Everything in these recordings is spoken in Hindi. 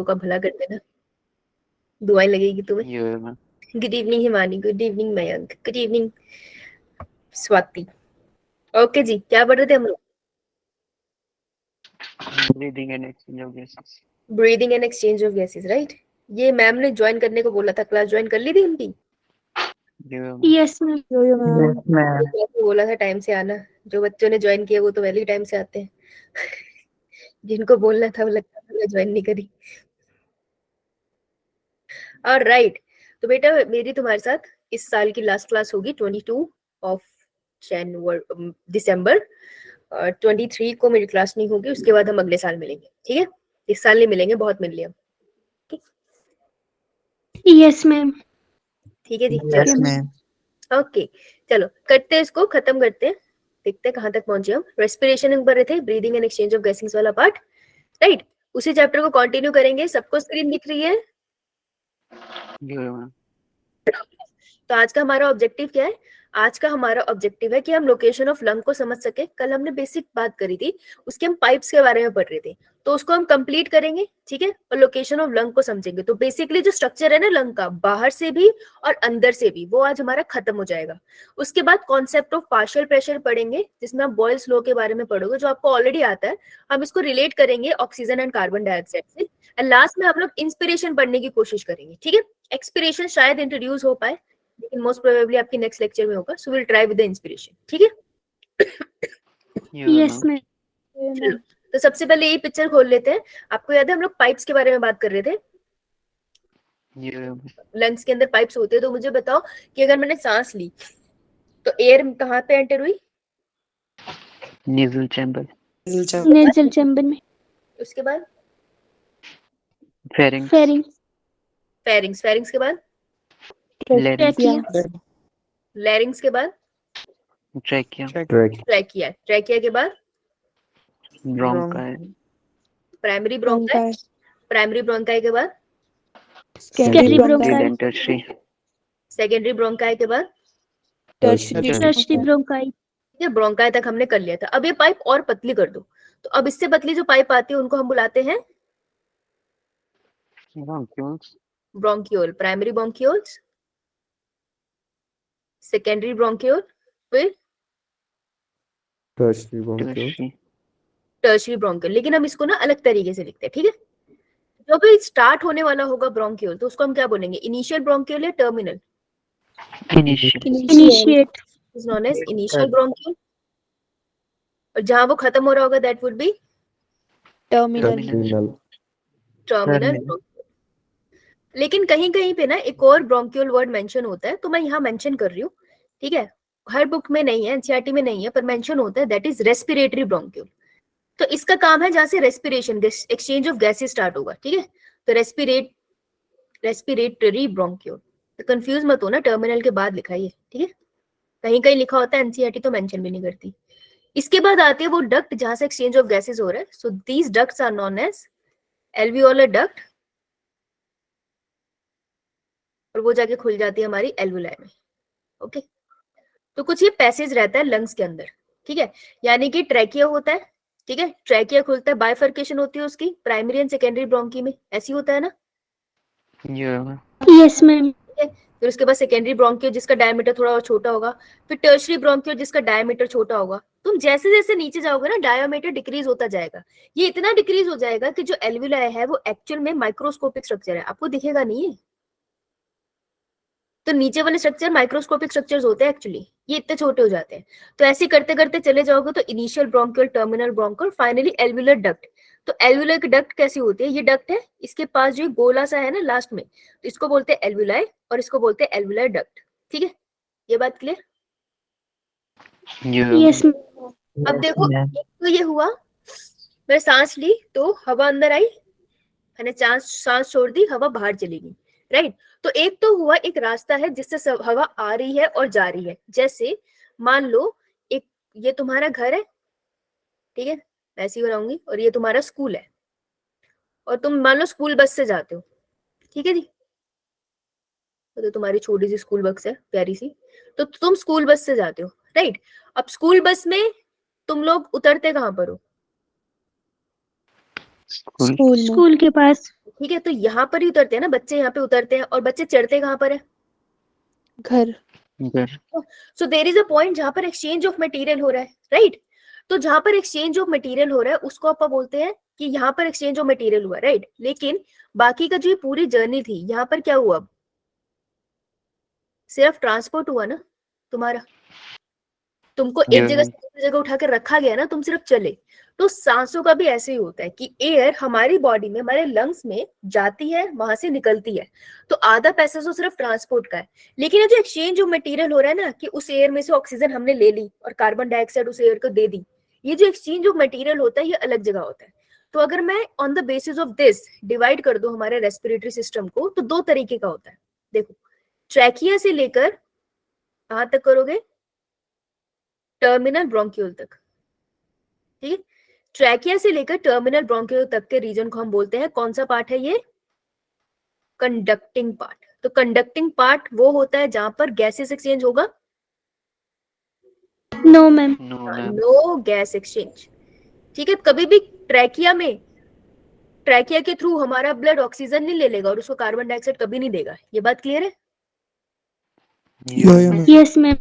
लोगों का भला कर देना, दुआएं लगेगी तुम्हें। ये ma'am good evening Himani, good evening Mayank, good evening Swati. Okay जी, क्या पढ़ रहे थे हम लोग? Breathing and exchange of gases. Breathing and exchange of gases, right. ये मैम ने ज्वाइन करने को बोला था, क्लास ज्वाइन कर ली थी उनकी? Yes ma'am. बोला था टाइम से आना, जो बच्चों ने ज्वाइन किया वो तो वैली टाइम से आते हैं। जिनको बोलना था वो लगता था ज्वाइन नहीं करी। और राइट, तो बेटा मेरी तुम्हारे साथ इस साल की लास्ट क्लास होगी 22 ऑफ दिसंबर। 23 को मेरी क्लास नहीं होगी, उसके बाद हम अगले साल मिलेंगे, ठीक है? इस साल नहीं मिलेंगे, बहुत मिल लिया। Yes ma'am. ठीक है जी, यस मैम। ओके चलो करते हैं इसको, खत्म करते हैं, देखते हैं कहाँ तक पहुंचे हम। रेस्पिरेशन पर रहे थे, breathing and exchange of gases वाला पार्ट, राइट। उसी चैप्टर को कंटिन्यू करेंगे। सबको स्क्रीन दिख रही है? तो आज का हमारा ऑब्जेक्टिव क्या है? आज का हमारा ऑब्जेक्टिव है कि हम लोकेशन ऑफ लंग को समझ सके। कल हमने बेसिक बात करी थी, उसके हम पाइप्स के बारे में पढ़ रहे थे, तो उसको हम कंप्लीट करेंगे, ठीक है? और लोकेशन ऑफ लंग को समझेंगे। तो बेसिकली जो स्ट्रक्चर है ना लंग का, बाहर से भी और अंदर से भी, वो आज हमारा खत्म हो जाएगा। उसके बाद कॉन्सेप्ट ऑफ पार्शियल प्रेशर पढ़ेंगे, जिसमें आप बॉयल्स लॉ के बारे में पढ़ोगे, जो आपको ऑलरेडी आता है। हम इसको रिलेट करेंगे ऑक्सीजन एंड कार्बन डाइऑक्साइड से। एंड लास्ट में हम लोग इंस्पिरेशन पढ़ने की कोशिश करेंगे, ठीक है? एक्सपिरेशन शायद इंट्रोड्यूस हो पाए, लेकिन मोस्ट प्रोबेबली आपके नेक्स्ट लेक्चर में होगा। So will try with the inspiration, ठीक है? Yes ma'am. तो सबसे पहले ये पिक्चर खोल लेते हैं। आपको याद है हम लोग पाइप्स के बारे में बात कर रहे थे? लंग्स के अंदर पाइप्स होते हैं। तो मुझे बताओ कि अगर मैंने सांस ली तो एयर कहाँ पे एंटर हुई? Nasal chamber. नेजल चैम्बर में। उसके बाद फेरिंग्स। फेरिंग्स। फेरिंग्स के बाद लैरिंग्स। लैरिंग्स के बाद ट्रैकिया। ट्रैकिया। ट्रैकिया के बाद bronchi. Primary bronchi. Primary bronchi के बाद सेकेंडरी ब्रोंकाई। सेकेंडरी ब्रोंकाई के बाद टर्शियरी ब्रोंकाई। ये ब्रोंकाई तक हमने कर लिया था। अब ये पाइप और पतली कर दो, तो अब इससे पतली जो पाइप आती है उनको हम बुलाते हैं bronchiole. Primary bronchioles, secondary bronchiole, फिर टर्शियरी ब्रोंक्यूल। लेकिन हम इसको ना अलग तरीके से लिखते हैं, ठीक है? जब भी स्टार्ट होने वाला होगा ब्रोंक्यूल, तो उसको हम क्या बोलेंगे? इनिशियल ब्रोंक्यूल या terminal? Initiate is known as initial bronchiole. और जहां वो खत्म हो रहा होगा that would be terminal bronchiole. लेकिन कहीं कहीं पे ना एक और ब्रोंक्यूल वर्ड मेंशन होता है, तो मैं यहाँ मेंशन कर रही हूँ, ठीक है? हर बुक में नहीं है, एनसीईआरटी में नहीं है, पर मेंशन होता है, दैट इज रेस्पिरेटरी ब्रोंक्यूल। तो इसका काम है जहां से respiration exchange of gases start होगा, ठीक है? तो रेस्पिरेटरी ब्रोंक्यूल। तो कंफ्यूज मत हो ना, टर्मिनल के बाद लिखा है, ठीक है? कहीं कहीं लिखा होता है, एनसीईआरटी तो मेंशन भी नहीं करती। इसके बाद आती है वो डक्ट जहां से एक्सचेंज ऑफ गैसेस हो रहा है। So these ducts are known as alveolar duct, और वो जाके खुल जाती है हमारी एल्वुलाई में, ओके? तो कुछ ये पैसेज रहता है लंग्स के अंदर, ठीक है? यानी कि ट्रैकिया होता है, ठीक है? ट्रैकिया खुलता है, बाइफर्केशन होती है उसकी प्राइमरी एंड सेकेंडरी ब्रोंकी में, ऐसी होता है ना? Yes ma'am. फिर उसके बाद सेकेंडरी ब्रोंकियल जिसका डायमीटर थोड़ा और छोटा होगा, फिर टर्शियरी ब्रोंकियल जिसका डायमीटर छोटा होगा। तुम जैसे जैसे नीचे जाओगे ना, डायमीटर डिक्रीज होता जाएगा। ये इतना डिक्रीज हो जाएगा कि जो एल्वुलाई है वो एक्चुअल में माइक्रोस्कोपिक स्ट्रक्चर है, आपको दिखेगा नहीं है। तो नीचे वाले स्ट्रक्चर माइक्रोस्कोपिक स्ट्रक्चर्स होते हैं एक्चुअली, ये इतने छोटे हो जाते हैं। तो ऐसे करते करते चले जाओगे तो initial bronchial, terminal bronchial, finally alveolar duct. तो एल्वुलर डक्ट कैसी होती है? ये डक्ट है, इसके पास जो गोला सा है ना लास्ट में, तो इसको बोलते हैं एल्वुलाई और इसको बोलते हैं एल्वुलर डक्ट, ठीक है? ये बात क्लियर? यस। अब देखो, एक तो ये हुआ, मैं सांस ली तो हवा अंदर आई, मैंने सांस छोड़ दी, हवा बाहर चलेगी, राइट? तो एक तो हुआ, एक रास्ता है जिससे हवा आ रही है और जा रही है। जैसे मान लो एक ये तुम्हारा घर है, ठीक है? ऐसे ही बनाऊंगी, और ये तुम्हारा स्कूल है, और तुम मान लो स्कूल बस से जाते हो, ठीक है जी? तो तुम्हारी छोटी सी स्कूल बस है, प्यारी सी, तो तुम स्कूल बस से जाते हो, राइट? अब स्कूल बस में तुम लोग उतरते कहाँ पर हो? स्कूल के पास। ठीक है, तो यहाँ पर ही उतरते हैं ना बच्चे, यहाँ पे उतरते हैं, और बच्चे चढ़ते कहाँ पर है? घर। घर। So there is a point जहां पर एक्सचेंज ऑफ मटेरियल हो रहा है, राइट? तो जहां पर एक्सचेंज ऑफ मटेरियल हो रहा है उसको अपन बोलते हैं कि यहाँ पर एक्सचेंज ऑफ मटेरियल हुआ, राइट? लेकिन बाकी का जो ये पूरी जर्नी थी, यहाँ पर क्या हुआ? सिर्फ ट्रांसपोर्ट हुआ ना तुम्हारा, तुमको एक जगह से दूसरी जगह उठाकर रखा गया ना, तुम सिर्फ चले। तो सांसों का भी ऐसे ही होता है कि एयर हमारी बॉडी में, हमारे लंग्स में जाती है, वहां से निकलती है, तो आधा पैसा तो सिर्फ ट्रांसपोर्ट का है। लेकिन ये जो एक्सचेंज ऑफ मटेरियल हो रहा है ना, कि उस एयर में से ऑक्सीजन हमने ले ली और कार्बन डाइऑक्साइड उस एयर को दे दी, ये जो एक्सचेंज ऑफ मटेरियल होता है ये अलग जगह होता है। तो अगर मैं on the basis of this divide कर दूं हमारे रेस्पिरेटरी सिस्टम को, तो दो तरीके का होता है। देखो, ट्रैकिया से लेकर कहां तक करोगे? टर्मिनल ब्रोंक्यूल तक, ठीक है? ट्रैकिया से लेकर टर्मिनल ब्रोंक्यूल तक के रीजन को हम बोलते हैं, कौन सा पार्ट है ये? Conducting part. तो कंडक्टिंग पार्ट वो होता है जहां पर गैसेस एक्सचेंज होगा? No ma'am. No gas exchange, ठीक है? कभी भी ट्रैकिया में, ट्रैकिया के थ्रू हमारा ब्लड ऑक्सीजन नहीं ले लेगा और उसको कार्बन डाइऑक्साइड कभी नहीं देगा। ये बात क्लियर है? Yes ma'am.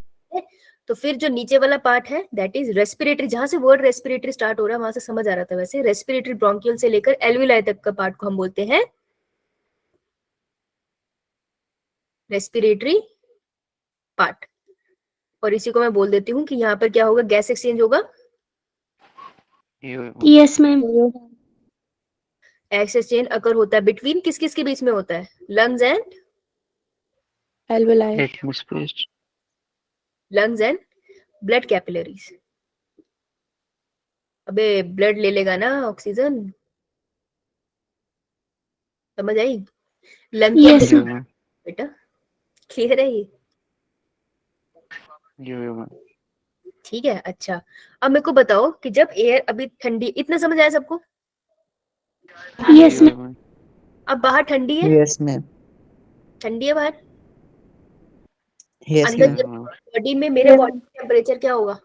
तो फिर जो नीचे वाला पार्ट है दैट इज रेस्पिरेटरी, जहां से वर्ड रेस्पिरेटरी स्टार्ट हो रहा है वहां से समझ आ रहा था वैसे, रेस्पिरेटरी ब्रोंकियल से लेकर एल्विलाई तक का पार्ट को हम बोलते हैं रेस्पिरेटरी पार्ट। और इसी को मैं बोल देती हूँ कि यहाँ पर क्या होगा? गैस एक्सचेंज होगा। Yes ma'am. गैस एक्सचेंज अकर होता है बिटवीन किस किस के बीच में होता है? Lungs and alveoli. Lungs and blood capillaries. अबे ब्लड ले लेगा ना ऑक्सीजन, समझ आई? लंग यस बेटा क्लियर है ये? ठीक है, अच्छा। अब मेरे को बताओ कि जब एयर अभी ठंडी, इतना समझ आया सबको? Yes ma'am. अब बाहर ठंडी है? Yes ma'am. ठंडी है बाहर? यस अंदर मैम। बॉडी में मेरे बॉडी टेम्परेचर क्या होगा?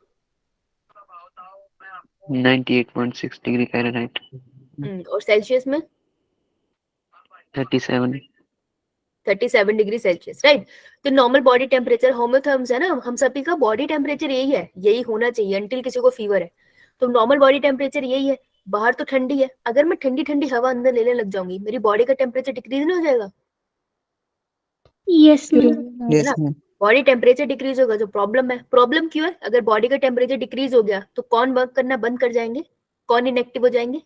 98.6 डिग्री फ़ारेनहाइट। और सेल्सियस में? 37। 37 डिग्री सेल्सियस, राइट? तो नॉर्मल बॉडी टेम्परेचर होमोथर्म्स है ना, हम सभी का बॉडी टेम्परेचर यही है, यही होना चाहिए अंटिल किसी को फीवर है। तो नॉर्मल बॉडी टेम्परेचर यही है। बाहर तो ठंडी है, अगर मैं ठंडी ठंडी हवा अंदर लेने लग जाऊंगी, मेरी बॉडी का टेम्परेचर डिक्रीज नहीं हो जाएगा? Yes ma'am. Yes ma'am. Body temperature decrease होगा, जो प्रॉब्लम है। प्रॉब्लम क्यों है? अगर बॉडी का टेम्परेचर डिक्रीज हो गया तो कौन वर्क करना बंद कर जाएंगे? कौन इनएक्टिव हो जाएंगे?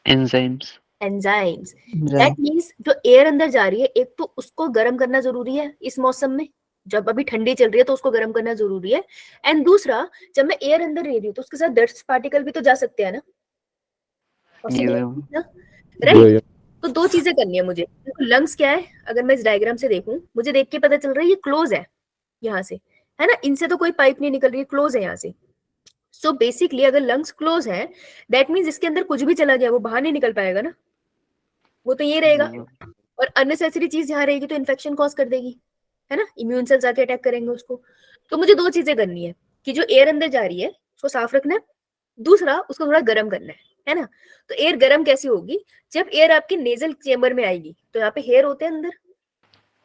एंजाइम्स। एंजाइम्स। दैट मींस जो एयर अंदर जा रही है, एक तो उसको गर्म करना जरूरी है इस मौसम में, जब अभी ठंडी चल रही है तो उसको गर्म करना जरूरी है। एंड दूसरा, जब मैं एयर अंदर ले रही हूँ तो उसके साथ डस्ट पार्टिकल भी तो जा सकते हैं ना, राइट? तो दो चीजें करनी है मुझे। लंग्स क्या है? अगर मैं इस डायग्राम से देखूं, मुझे देख के पता चल रहा है ये क्लोज है यहाँ से, है ना? इनसे तो कोई पाइप नहीं निकल रही है, क्लोज है यहाँ से। सो बेसिकली अगर लंग्स क्लोज है, दैट मीन्स इसके अंदर कुछ भी चला गया वो बाहर नहीं निकल पाएगा ना, वो तो ये रहेगा। और अननेसेसरी चीज यहाँ रहेगी तो इन्फेक्शन कॉज कर देगी, है ना? इम्यून सेल्स आके अटैक करेंगे उसको। तो मुझे दो चीजें करनी है कि जो एयर अंदर जा रही है उसको साफ रखना है, दूसरा उसको थोड़ा गर्म करना है ना? तो एयर गर्म कैसी होगी? जब एयर आपके नेजल चेम्बर में आएगी तो यहाँ पे हेयर होते हैं अंदर,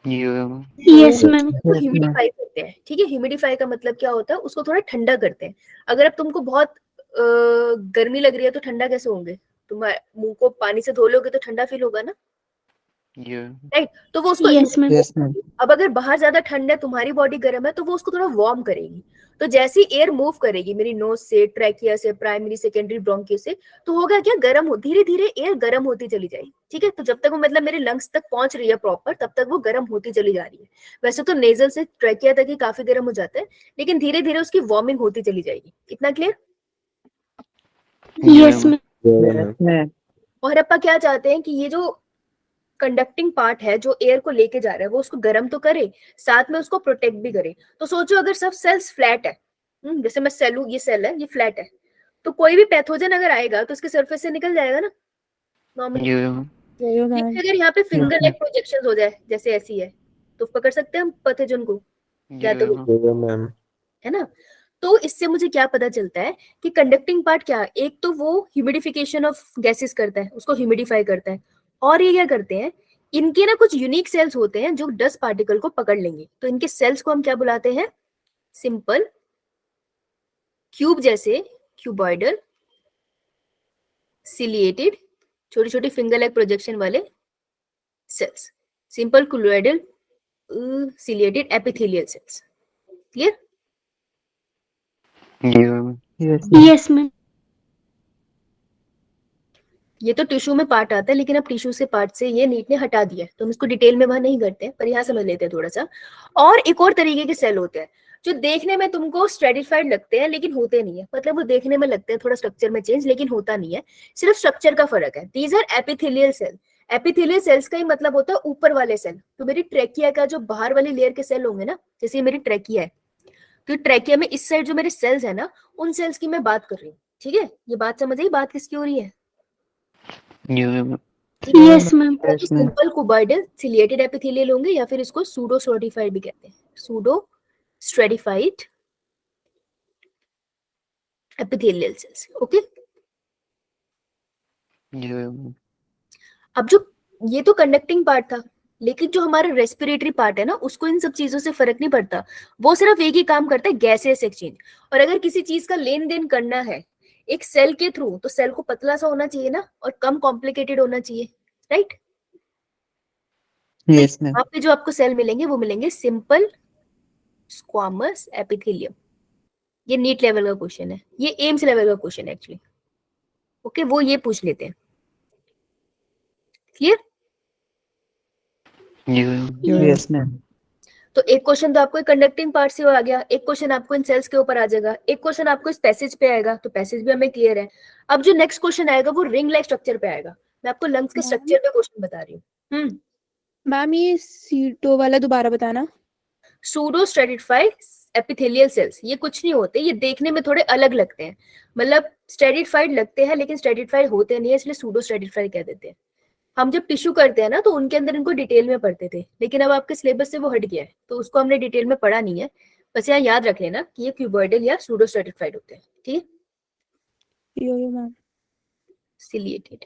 यस मैम। ह्यूमिडिफाई करते हैं, ठीक है? ह्यूमिडिफाई का मतलब क्या होता है? उसको थोड़ा ठंडा करते हैं। अगर अब तुमको बहुत गर्मी लग रही है तो ठंडा कैसे होंगे? तुम मुंह को पानी से धो लोगे तो ठंडा फील होगा ना, राइट? तो वो उसको यस मैम। Yes ma'am. अब अगर बाहर ज्यादा ठंड है, तुम्हारी बॉडी गर्म है, तो वो उसको थोड़ा वार्म करेगी। तो जैसी एयर मूव करेगी मेरी नोज से, ट्रैकिया से, प्राइमरी सेकेंडरी ब्रोंकियो से, तो होगा क्या? गर्म हो, धीरे धीरे एयर गर्म होती चली जाएगी, ठीक है? तो जब तक वो मतलब मेरे लंग्स तक पहुंच रही है प्रॉपर, तब तक वो गर्म होती चली जा रही है। वैसे तो नेजल से ट्रैकिया तक ही काफी गर्म हो जाता है, लेकिन धीरे धीरे उसकी वार्मिंग होती चली जाएगी। इतना क्लियर? Yes ma'am. और अपा क्या चाहते हैं कि ये जो कंडक्टिंग पार्ट है जो एयर को लेके जा रहा है, वो उसको गर्म तो करे, साथ में उसको प्रोटेक्ट भी करे। तो सोचो अगर सब सेल्स फ्लैट है, जैसे मैं सेल हूं, ये सेल है, ये फ्लैट है, तो कोई भी पैथोजन अगर आएगा तो उसके सरफेस से निकल जाएगा ना नॉर्मली। अगर यहाँ पे फिंगर लाइक प्रोजेक्शन हो जाए जैसे ऐसी है, तो पकड़ सकते हैं हम पैथोजन को, क्या तो है ना? तो इससे मुझे क्या पता चलता है कि कंडक्टिंग पार्ट क्या, एक तो वो ह्यूमिडिफिकेशन ऑफ गैसेस करता है, उसको ह्यूमिडिफाई करता है, और ये क्या करते हैं, इनके ना कुछ यूनिक सेल्स होते हैं जो डस्ट पार्टिकल को पकड़ लेंगे, तो इनके सेल्स को हम क्या बुलाते हैं, सिंपल क्यूब जैसे क्यूबॉइडल सिलिएटेड छोटी छोटी फिंगर लाइक प्रोजेक्शन वाले cells, simple cuboidal ciliated epithelial cells. Clear? Yes, ma'am. ये तो टिश्यू में पार्ट आता है, लेकिन अब टिश्यू से पार्ट से ये नीट ने हटा दिया है, तो हम इसको डिटेल में वहां नहीं करते हैं, पर यहाँ समझ लेते हैं थोड़ा सा। और एक और तरीके के सेल होते हैं जो देखने में तुमको स्ट्रेटिफाइड लगते हैं लेकिन होते नहीं है, मतलब वो देखने में लगते हैं थोड़ा स्ट्रक्चर में चेंज, लेकिन होता नहीं है, सिर्फ स्ट्रक्चर का फर्क है। These are epithelial cell. Epithelial cells का ही मतलब होता है ऊपर वाले सेल। तो मेरी ट्रेकिया का जो बाहर वाली लेयर के सेल होंगे ना, जैसे ये मेरी ट्रेकिया है, तो ट्रेकिया में इस साइड जो मेरे सेल्स है ना, उन सेल्स की मैं बात कर रही हूँ। ठीक है, ये बात समझ आई, बात किसकी हो रही है? Yes, ma'am. Simple cuboidal ciliated epithelial होंगे, या फिर इसको सूडो स्ट्रेटिफाइड भी कहते हैं, pseudo stratified epithelial cells. Okay, अब जो ये तो कंडक्टिंग पार्ट था, लेकिन जो हमारा रेस्पिरेटरी पार्ट है ना, उसको इन सब चीजों से फर्क नहीं पड़ता, वो सिर्फ एक ही काम करता है, गैसेस एक्सचेंज। और अगर किसी चीज का लेन देन करना है एक सेल के थ्रू, तो सेल को पतला सा होना चाहिए ना, और कम कॉम्प्लिकेटेड होना चाहिए, राइट? Yes, ma'am. यहाँ पे जो आपको सेल मिलेंगे वो मिलेंगे सिंपल स्क्वामस एपिथेलियम। ये नीट लेवल का क्वेश्चन है, ये एम्स लेवल का क्वेश्चन है एक्चुअली। ओके, वो ये पूछ लेते हैं। क्लियर? Yes, ma'am. तो एक क्वेश्चन तो आपको कंडक्टिंग पार्ट से आ गया, एक क्वेश्चन आपको इन सेल्स के ऊपर आ जाएगा, एक क्वेश्चन आपको इस पैसेज पे आएगा, तो पैसेज भी हमें क्लियर है। अब जो नेक्स्ट क्वेश्चन आएगा वो रिंग लाइक स्ट्रक्चर पे आएगा। मैं आपको लंग्स के स्ट्रक्चर पे क्वेश्चन बता रही हूँ। मैम ये सीटो वाला दोबारा बताना। सूडो स्ट्रेटिफाइड एपिथेलियल सेल्स, ये कुछ नहीं होते, ये देखने में थोड़े अलग लगते हैं, मतलब स्ट्रेटिफाइड लगते हैं लेकिन स्ट्रेटिफाइड होते नहीं है, इसलिए सूडो स्ट्रेटिफाइड कह देते हैं। हम जब टिश्यू करते हैं ना, तो उनके अंदर इनको डिटेल में पढ़ते थे, लेकिन अब आपके सिलेबस से वो हट गया है, तो उसको हमने डिटेल में पढ़ा नहीं है। बस यहाँ याद रख लेना कि ये क्यूबॉइडल या सूडो स्ट्रेटिफाइड होते हैं। ठीक है, यो मैम। सिलिएटेड।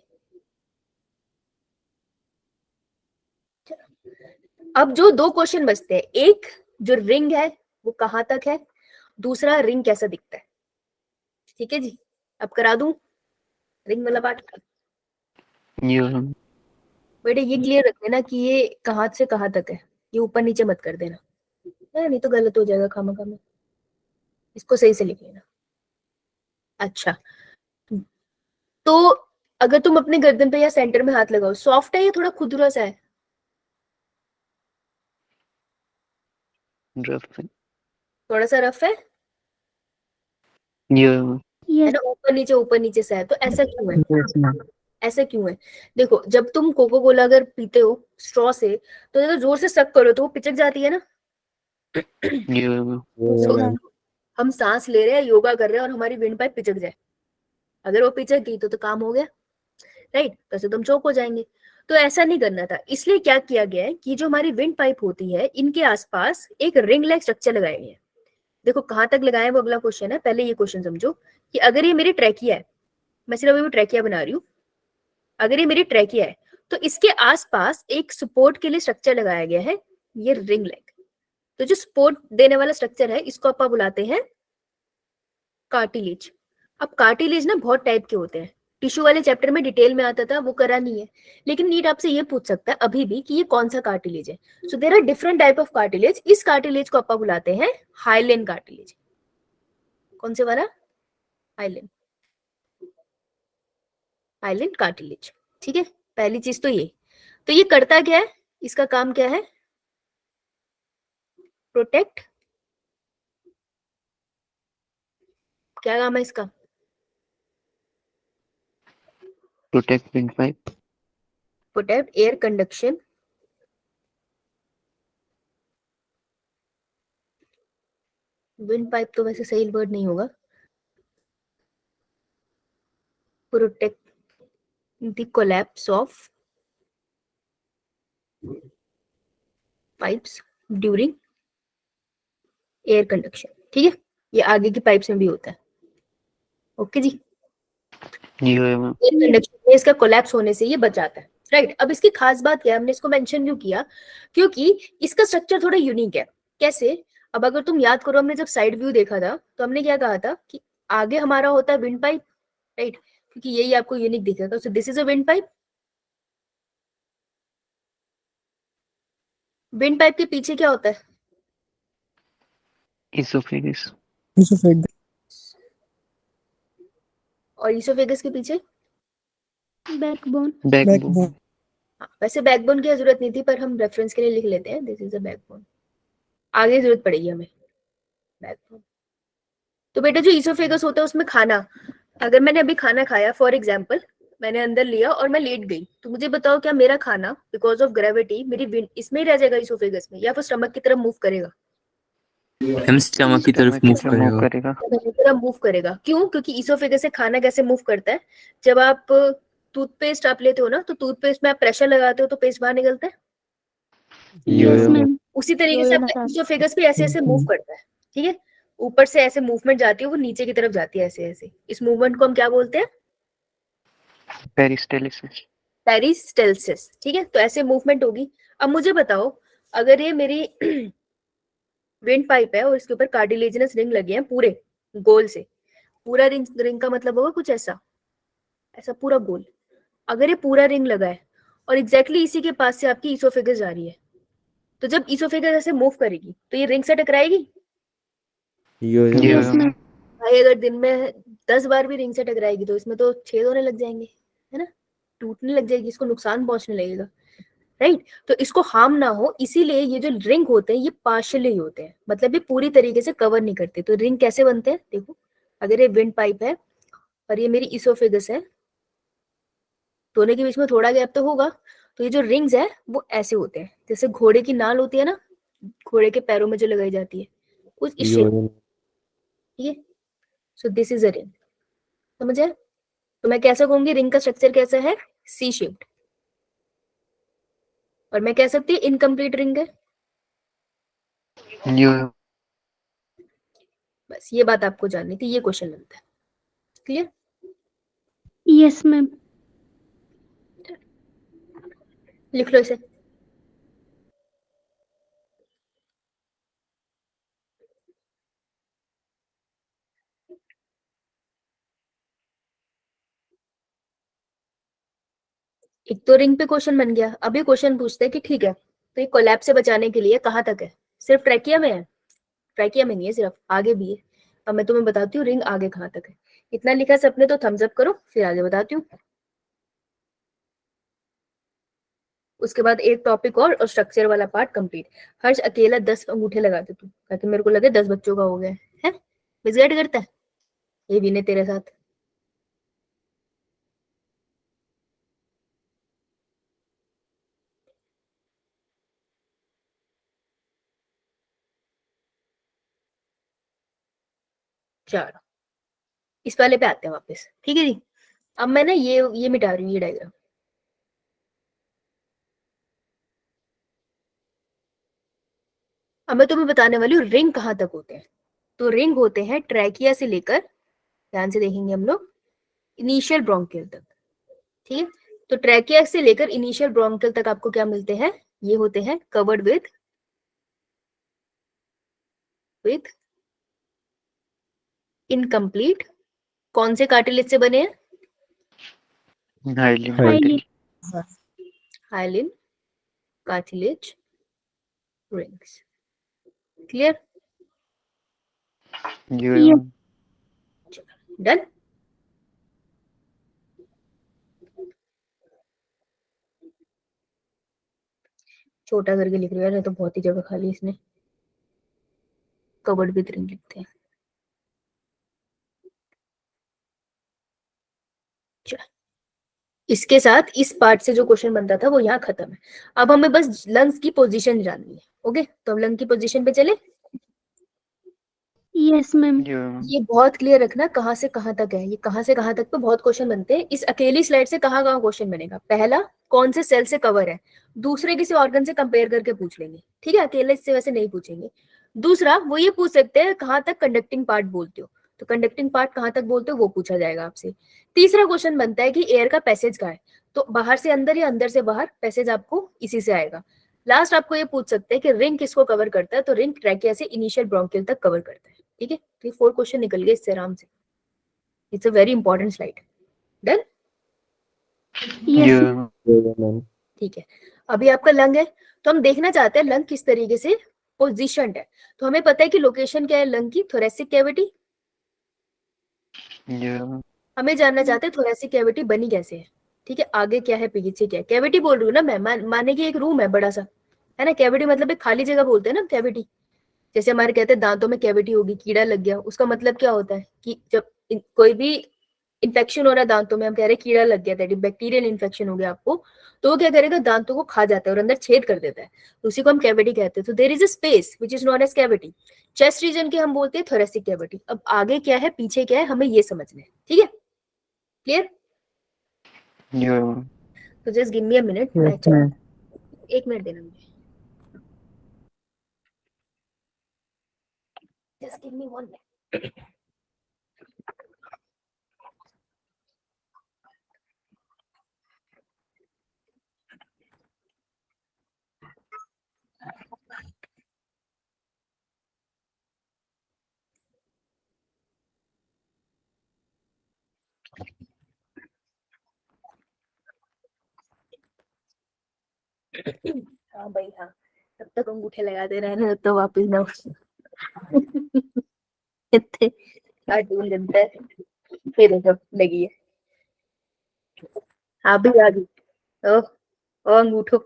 अब जो दो क्वेश्चन बचते हैं, एक जो रिंग है वो कहाँ तक है, दूसरा रिंग कैसा दिखता है। ठीक है जी, अब करा दूं रिंग वाला पार्ट। बेटे ये क्लियर रख लेना कि ये कहाँ से कहाँ तक है, ये ऊपर नीचे मत कर देना, नहीं तो गलत हो जाएगा खामा खामा, इसको सही से लिख लेना। अच्छा, तो अगर तुम अपने गर्दन पे या सेंटर में हाथ लगाओ, सॉफ्ट है या थोड़ा खुरदुरा सा है? थोड़ा सा रफ है Yes. ना, ऊपर नीचे सा है, तो ऐसा क्यों है? ऐसा क्यों है? देखो, जब तुम कोको कोला अगर पीते हो स्ट्रॉ से, तो अगर जोर से सक करो तो वो पिचक जाती है ना। So, हम सांस ले रहे हैं, योगा कर रहे हैं, और हमारी विंड पाइप पिचक जाए, अगर वो पिचक गई तो काम हो गया, राइट? तो तुम चौक हो जाएंगे। तो ऐसा नहीं करना था, इसलिए क्या किया गया है कि जो हमारी विंड पाइप होती है, इनके आसपास एक रिंग लाइक स्ट्रक्चर लगाए गए हैं। देखो कहाँ तक लगाए वो अगला क्वेश्चन है, पहले ये क्वेश्चन समझो कि अगर ये मेरी ट्रैकिया है, मैं सिर्फ अभी ट्रैकिया बना रही हूँ, अगर ये मेरी ट्रैकिया है तो इसके आसपास एक सपोर्ट के लिए स्ट्रक्चर लगाया गया है, ये रिंग लाइक। तो जो सपोर्ट देने वाला स्ट्रक्चर है, इसको आप बुलाते हैं कार्टिलेज। अब कार्टिलेज ना बहुत टाइप के होते हैं, टिश्यू वाले चैप्टर में डिटेल में आता था, वो करा नहीं है, लेकिन नीट आपसे ये पूछ सकता है अभी भी कि ये कौन सा कार्टिलेज है। So there are different type of cartilage. इस कार्टिलेज को आप बुलाते हैं हाइलेन कार्टिलेज। कौन से वाला? Hyaline, hyaline cartilage. ठीक है, पहली चीज तो ये करता क्या है, इसका काम क्या है? प्रोटेक्ट, क्या काम है इसका? Protect wind pipe, protect air conduction, wind pipe तो वैसे सही वर्ड नहीं होगा, protect the collapse of pipes during air conduction. ठीक है, ये आगे की पाइप्स में भी होता है। ओके जी, एयर कंडक्शन में इसका कोलैप्स होने से ये बचाता है। राइट। अब इसकी खास बात क्या है, हमने इसको मेंशन क्यों किया, क्योंकि इसका स्ट्रक्चर थोड़ा यूनिक है। कैसे? अब अगर तुम याद करो, हमने जब साइड व्यू देखा था तो हमने क्या कहा था कि आगे हमारा होता है विंड पाइप, राइट, क्योंकि यही आपको यूनिक दिखेगा। So this is a wind pipe. Wind pipe के पीछे क्या होता है? Esophagus. और ईसोफेगस के पीछे? बैकबोन। Backbone. हाँ, वैसे बैकबोन की जरूरत नहीं थी, पर हम रेफरेंस के लिए लिख लेते हैं, दिस इज अ बैकबोन। आगे जरूरत पड़ेगी हमें बैकबोन। तो बेटा जो ईसोफेगस होता है उसमें खाना, अगर मैंने अभी खाना खाया फॉर एग्जाम्पल, मैंने अंदर लिया और मैं लेट गई, तो मुझे बताओ क्या मेरा खाना बिकॉज ऑफ ग्रेविटी मेरी इसमें ही रह जाएगा ईसोफेगस में, या फिर स्टमक की तरफ मूव करेगा? हम स्टमक की तरफ मूव करेगा। तरफ मूव करेगा। क्यों? क्योंकि ईसोफेगस से खाना कैसे मूव करता है, जब आप टूथपेस्ट आप लेते हो ना, तो टूथपेस्ट में आप प्रेशर लगाते हो तो पेस्ट बाहर निकलता है। Yes ma'am. उसी तरीके से आपका ईसोफेगस भी ऐसे ऐसे मूव करता है, ठीक है, ऊपर से ऐसे मूवमेंट जाती है, वो नीचे की तरफ जाती है ऐसे ऐसे। इस मूवमेंट को हम क्या बोलते हैं? Peristalsis. पेरिस्टेल्सिस, ठीक है। तो ऐसे मूवमेंट होगी। अब मुझे बताओ, अगर ये मेरी विंड पाइप है और इसके ऊपर कार्टिलेजिनस रिंग लगे हैं पूरे गोल से, पूरा रिंग, रिंग का मतलब होगा कुछ ऐसा, ऐसा पूरा गोल। अगर ये पूरा रिंग लगा है और एग्जैक्टली इसी के पास से आपकी ईसोफेगस जा रही है, तो जब ईसोफेगस ऐसे मूव करेगी तो ये रिंग से टकराएगी। Yes ma'am. भाई अगर दिन में 10 बार भी रिंग से टकराएगी तो इसमें तो छेद होने लग जाएंगे, है ना, टूटने लग जाएगी, इसको नुकसान पहुंचने लगेगा, राइट। तो इसको हार्म ना हो इसीलिए ये जो रिंग होते हैं ये पार्शियली होते हैं, मतलब ये पूरी तरीके से कवर नहीं करते। तो रिंग कैसे बनते हैं देखो, अगर ये विंड पाइप है और ये मेरी ईसोफेगस है, दोनों के बीच में थोड़ा गैप तो होगा, तो ये जो रिंग्स है वो ऐसे होते हैं, जैसे घोड़े की नाल होती है ना, घोड़े के पैरों में जो लगाई जाती है, कुछ इस शेप, ठीक है। So this is a ring, समझ आया? तो मैं कैसे कहूंगी रिंग का स्ट्रक्चर कैसा है? C shaped. और मैं कह सकती हूँ इनकम्प्लीट रिंग है। बस ये बात आपको जाननी थी, ये क्वेश्चन बनता है। क्लियर? Yes ma'am. लिख लो इसे। एक तो रिंग पे क्वेश्चन बन गया। अभी क्वेश्चन पूछते हैं कि ठीक है, तो ये कोलैप्स से बचाने के लिए कहाँ तक है? सिर्फ ट्रैकिया में है? ट्रैकिया में नहीं है, सिर्फ आगे भी है। अब मैं तुम्हें बताती हूँ रिंग आगे कहाँ तक है। इतना लिखा सबने तो थम्स अप करो, फिर आगे बताती हूँ। उसके बाद एक टॉपिक और स्ट्रक्चर वाला पार्ट कंप्लीट। हर्ष अकेला 10 अंगूठे लगा दे तू, ताकि मेरे को लगे 10 बच्चों का हो गया है। मिसगाइड करता है ये भी ने तेरे साथ। चलो इस वाले पे आते हैं वापस, ठीक है जी। अब मैं ना ये मिटा रही हूँ ये डायग्राम। अब मैं तुम्हें बताने वाली हूँ रिंग कहाँ तक होते हैं। तो रिंग होते हैं ट्रैकिया से लेकर, ध्यान से देखेंगे हम लोग, इनिशियल ब्रोंकियल तक, ठीक है। तो ट्रैकिया से लेकर इनिशियल ब्रोंकियल तक आपको क्या मिलते हैं? ये होते हैं कवर्ड विथ इनकम्प्लीट। कौन से कार्टिलेज से बने हैं? Highly. Hyaline cartilage rings. Clear? Done. छोटा करके लिख रहा है, तो बहुत ही जगह खाली इसने। कवर्ड विथ रिंग लिखते हैं। इसके साथ इस पार्ट से जो क्वेश्चन बनता था वो यहाँ खत्म है। अब हमें बस लंग्स की पोजीशन जाननी है। ओके, तो हम लंग की पोजीशन पे चले। Yes ma'am. ये बहुत क्लियर रखना कहाँ से कहाँ तक है, ये कहाँ से कहाँ तक पे बहुत क्वेश्चन बनते हैं। इस अकेली स्लाइड से कहाँ कहाँ क्वेश्चन बनेगा? पहला, कौन से सेल से कवर है, दूसरे किसी ऑर्गन से कंपेयर करके पूछ लेंगे, ठीक है, अकेले इससे वैसे नहीं पूछेंगे। दूसरा वो ये पूछ सकते हैं कहाँ तक कंडक्टिंग पार्ट बोलते हो, तो कंडक्टिंग पार्ट कहाँ तक बोलते हो वो पूछा जाएगा आपसे। तीसरा क्वेश्चन बनता है कि एयर का पैसेज कहाँ है, तो बाहर से अंदर या अंदर से बाहर पैसेज आपको इसी से आएगा। लास्ट आपको ये पूछ सकते हैं कि रिंग किसको कवर करता है, तो रिंग ट्रैकिया से इनिशियल ब्रोंकियल तक कवर करता है। ठीक है, तो ये 4 क्वेश्चन निकल गए इससे आराम से। It's a very important slide. Done? Yes. Ma'am. ठीक है, अभी आपका लंग है, तो हम देखना चाहते हैं लंग किस तरीके से पोजीशनड है। तो हमें पता है कि लोकेशन क्या है लंग की, थोरेसिक कैविटी। हमें जानना चाहते हैं थोरेसिक कैविटी बनी कैसे है। ठीक है, आगे क्या है पीछे क्या है। कैविटी बोल रही हूँ ना मैं, माने कि एक रूम है बड़ा सा, है ना। कैविटी मतलब एक खाली जगह बोलते हैं ना कैविटी। जैसे हमारे कहते हैं दांतों में कैविटी होगी, कीड़ा लग गया, उसका मतलब क्या होता है कि जब कोई भी इन्फेक्शन हो रहा है दांतों में, हम कह रहे हैं कीड़ा लग गया था, बैक्टीरियल इन्फेक्शन हो गया आपको, तो वो क्या करेगा, दांतों को खा जाता है और अंदर छेद कर देता है, तो उसी को हम कैविटी कहते हैं। तो there is a space which is known as cavity. Chest region के हम बोलते हैं थोरेसिक कैविटी। अब आगे क्या है पीछे क्या है हमें ये समझना है। ठीक है, क्लियर? तो just give me a minute, मैं यस मैम। एक मिनट देना मुझे, जस्ट गिव मी 1 मिनट। हाँ भाई हाँ, तब तक अंगूठे लगाते रहना तो वापस ना इतने कार्टून जनता है। फिर देखो लगी है, आप भी आ गई। ओ ओ अंगूठो,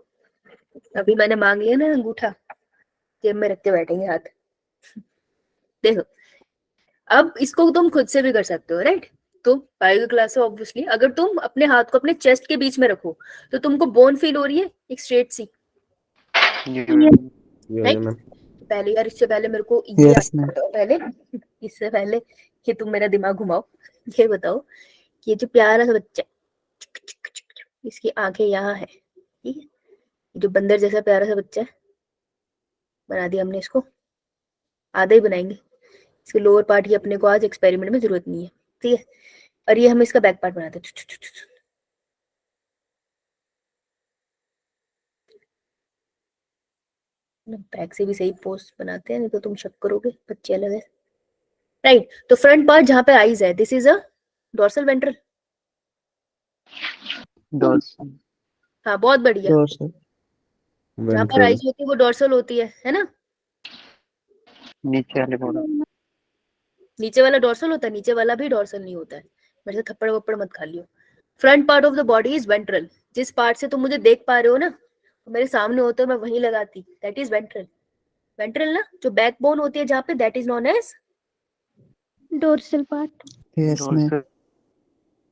अभी मैंने मांग लिया ना अंगूठा, जेब में रख के बैठेंगे हाथ। देखो, अब इसको तुम खुद से भी कर सकते हो, राइट। तो बायो क्लास है ऑब्वियसली, अगर तुम अपने हाथ को अपने चेस्ट के बीच में रखो तो तुमको बोन फील हो रही है एक स्ट्रेट सी, राइट। तो पहले यार, इससे पहले मेरे को ये यस मैम। पहले इससे पहले कि तुम मेरा दिमाग घुमाओ, ये बताओ कि ये जो प्यारा सा बच्चा है, इसकी आंखें यहाँ है, ठीक है। जो बंदर जैसा प्यारा सा बच्चा है, बना दिया हमने इसको, आधा ही बनाएंगे। इसके लोअर पार्ट की अपने को आज एक्सपेरिमेंट में जरूरत नहीं है, ठीक है। और ये हम इसका बैक पार्ट बनाते हैं। बैक से भी सही पोस्ट बनाते हैं, नहीं तो तुम शक करोगे बच्चे अलग है, राइट। तो फ्रंट पार्ट जहाँ पे आईज है, this is a dorsal ventral. Dorsal. हाँ बहुत बढ़िया, डॉर्सल। जहाँ पर आईज होती है वो डोर्सल होती है ना। नीचे वाले बोलो। नीचे वाला डोर्सल होता है, नीचे वाला भी डोर्सल नहीं होता है। मेरे से थप्पड़ वप्पड़ मत खा लियो। Front part of the body is ventral. जिस पार्ट से तुम मुझे देख पा रहे हो ना, तो मेरे सामने होते हो मैं वहीं लगाती, दैट इज वेंट्रल। वेंट्रल ना, जो बैकबोन होती है जहाँ पे, that is known as Dorsal part. Yes ma'am.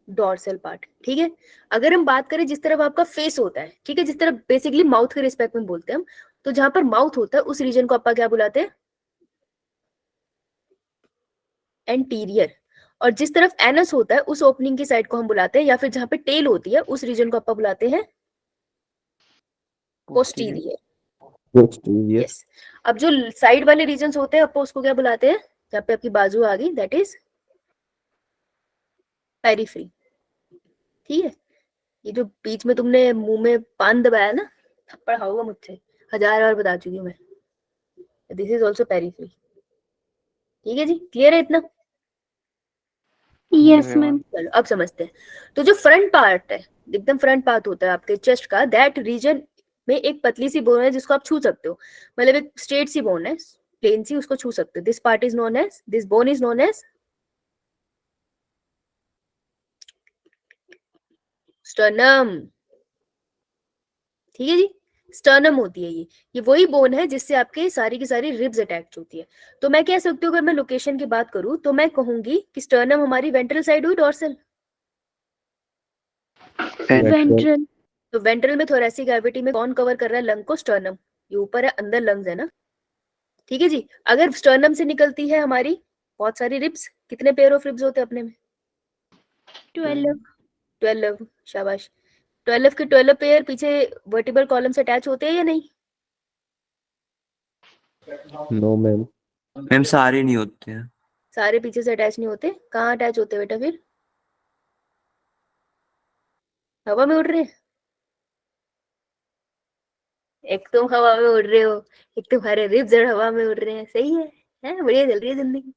Dorsal part, ठीक है। अगर हम बात करें जिस तरफ आपका फेस होता है, ठीक है, जिस तरफ बेसिकली माउथ के रिस्पेक्ट में बोलते हैं हम, तो जहां पर माउथ होता है उस रीजन को आप क्या बुलाते हैं, एंटीरियर। और जिस तरफ एनस होता है उस ओपनिंग की साइड को हम बुलाते हैं, या फिर जहां पे टेल होती है उस रीजन को आप बुलाते हैं पोस्टीरियर। यस। अब जो साइड वाले रीजन होते हैं आप उसको क्या बुलाते हैं, जहाँ पे आपकी बाजू आ गई, दैट इज पेरिफेरी, ठीक है। ये जो बीच में तुमने मुंह में पान दबाया ना, थप्पड़ खाओगा मुझसे, 1000 बार बता चुकी हूँ मैं। दिस इज ऑल्सो पेरिफेरी, ठीक है जी, क्लियर है इतना? Yes, ma'am. चलो अब समझते हैं। तो जो फ्रंट पार्ट है, एकदम फ्रंट पार्ट होता है आपके चेस्ट का, दैट रीजन में एक पतली सी बोन है जिसको आप छू सकते हो, मतलब एक स्ट्रेट सी बोन है, प्लेन सी, उसको छू सकते हो। This part is known as, this bone is known as sternum, ठीक है जी। स्टर्नम होती है ये वही बोन है जिससे आपके सारी की सारी रिब्स अटैच होती है। तो मैं कह सकती हूँ, अगर मैं लोकेशन की बात करूँ तो मैं कहूंगी कि स्टर्नम हमारी वेंट्रल साइड हुई, डोर्सल। Ventral. तो वेंट्रल में थोरेसिक कैविटी में कौन कवर कर रहा है लंग को, स्टर्नम। ये ऊपर है, अंदर लंग्स है ना, ठीक है जी। अगर स्टर्नम से निकलती है हमारी बहुत सारी रिब्स, कितने पेयर ऑफ रिब्स होते हैं अपने में, 12. 12, शाबाश। 12 के 12 पेयर पीछे वर्टिब्रल कॉलम से अटैच होते हैं या नहीं? No ma'am. मैम सारे नहीं होते हैं। सारे पीछे से अटैच नहीं होते, कहाँ अटैच होते हैं बेटा फिर? हवा में उड़ रहे हैं, एक तुम हवा में उड़ रहे हो, एक तुम्हारे रिब्स हवा में उड़ रहे हैं, सही है बढ़िया चल रही है जिंदगी।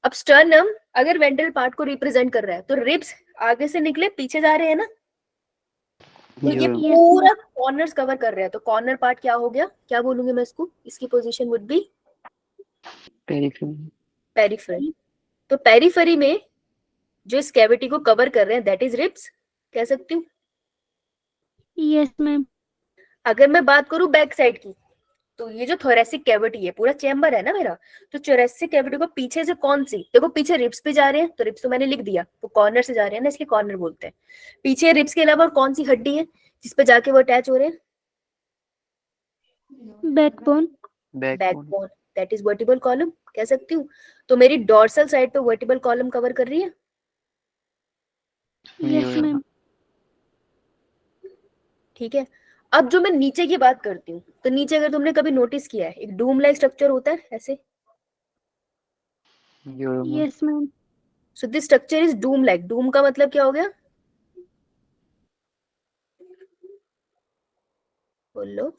अब स्टर्नम अगर वेंट्रल पार्ट को रिप्रेजेंट कर रहा है तो रिब्स आगे से निकले पीछे जा रहे हैं ना, तो ये Yeah. पूरा कॉर्नर्स कवर कर रहा है, तो कॉर्नर पार्ट क्या हो गया, क्या बोलूंगी मैं इसको, इसकी position would be Periphery. Periphery. तो पेरिफेरी में जो इस कैविटी को कवर कर रहे हैं दैट इज रिब्स, कह सकती हूँ। Yes, ma'am. अगर मैं बात करूं बैक साइड की, तो ये जो थोरेसिक कैविटी है पूरा चेम्बर है ना मेरा, तो थोरेसिक कैविटी को पीछे से कौन सी, देखो पीछे रिब्स भी जा रहे हैं, तो रिब्स तो मैंने लिख दिया, तो कॉर्नर से जा रहे हैं ना इसलिए कॉर्नर बोलते हैं। पीछे रिब्स के अलावा और कौन सी हड्डी है जिसपे जाके वो अटैच हो रहे हैं, Backbone. Backbone, that is vertebral column, कह सकती हूँ। तो मेरी डॉर्सल साइड पे वर्टिबल कॉलम कवर कर रही है, Yes, Yeah. ma'am. ठीक है। अब जो मैं नीचे की बात करती हूँ, तो नीचे अगर तुमने कभी नोटिस किया है एक डूम लाइक स्ट्रक्चर होता है ऐसे, Yeah. Yes, ma'am. So this structure is Doom like. Doom का मतलब क्या हो गया, बोलो।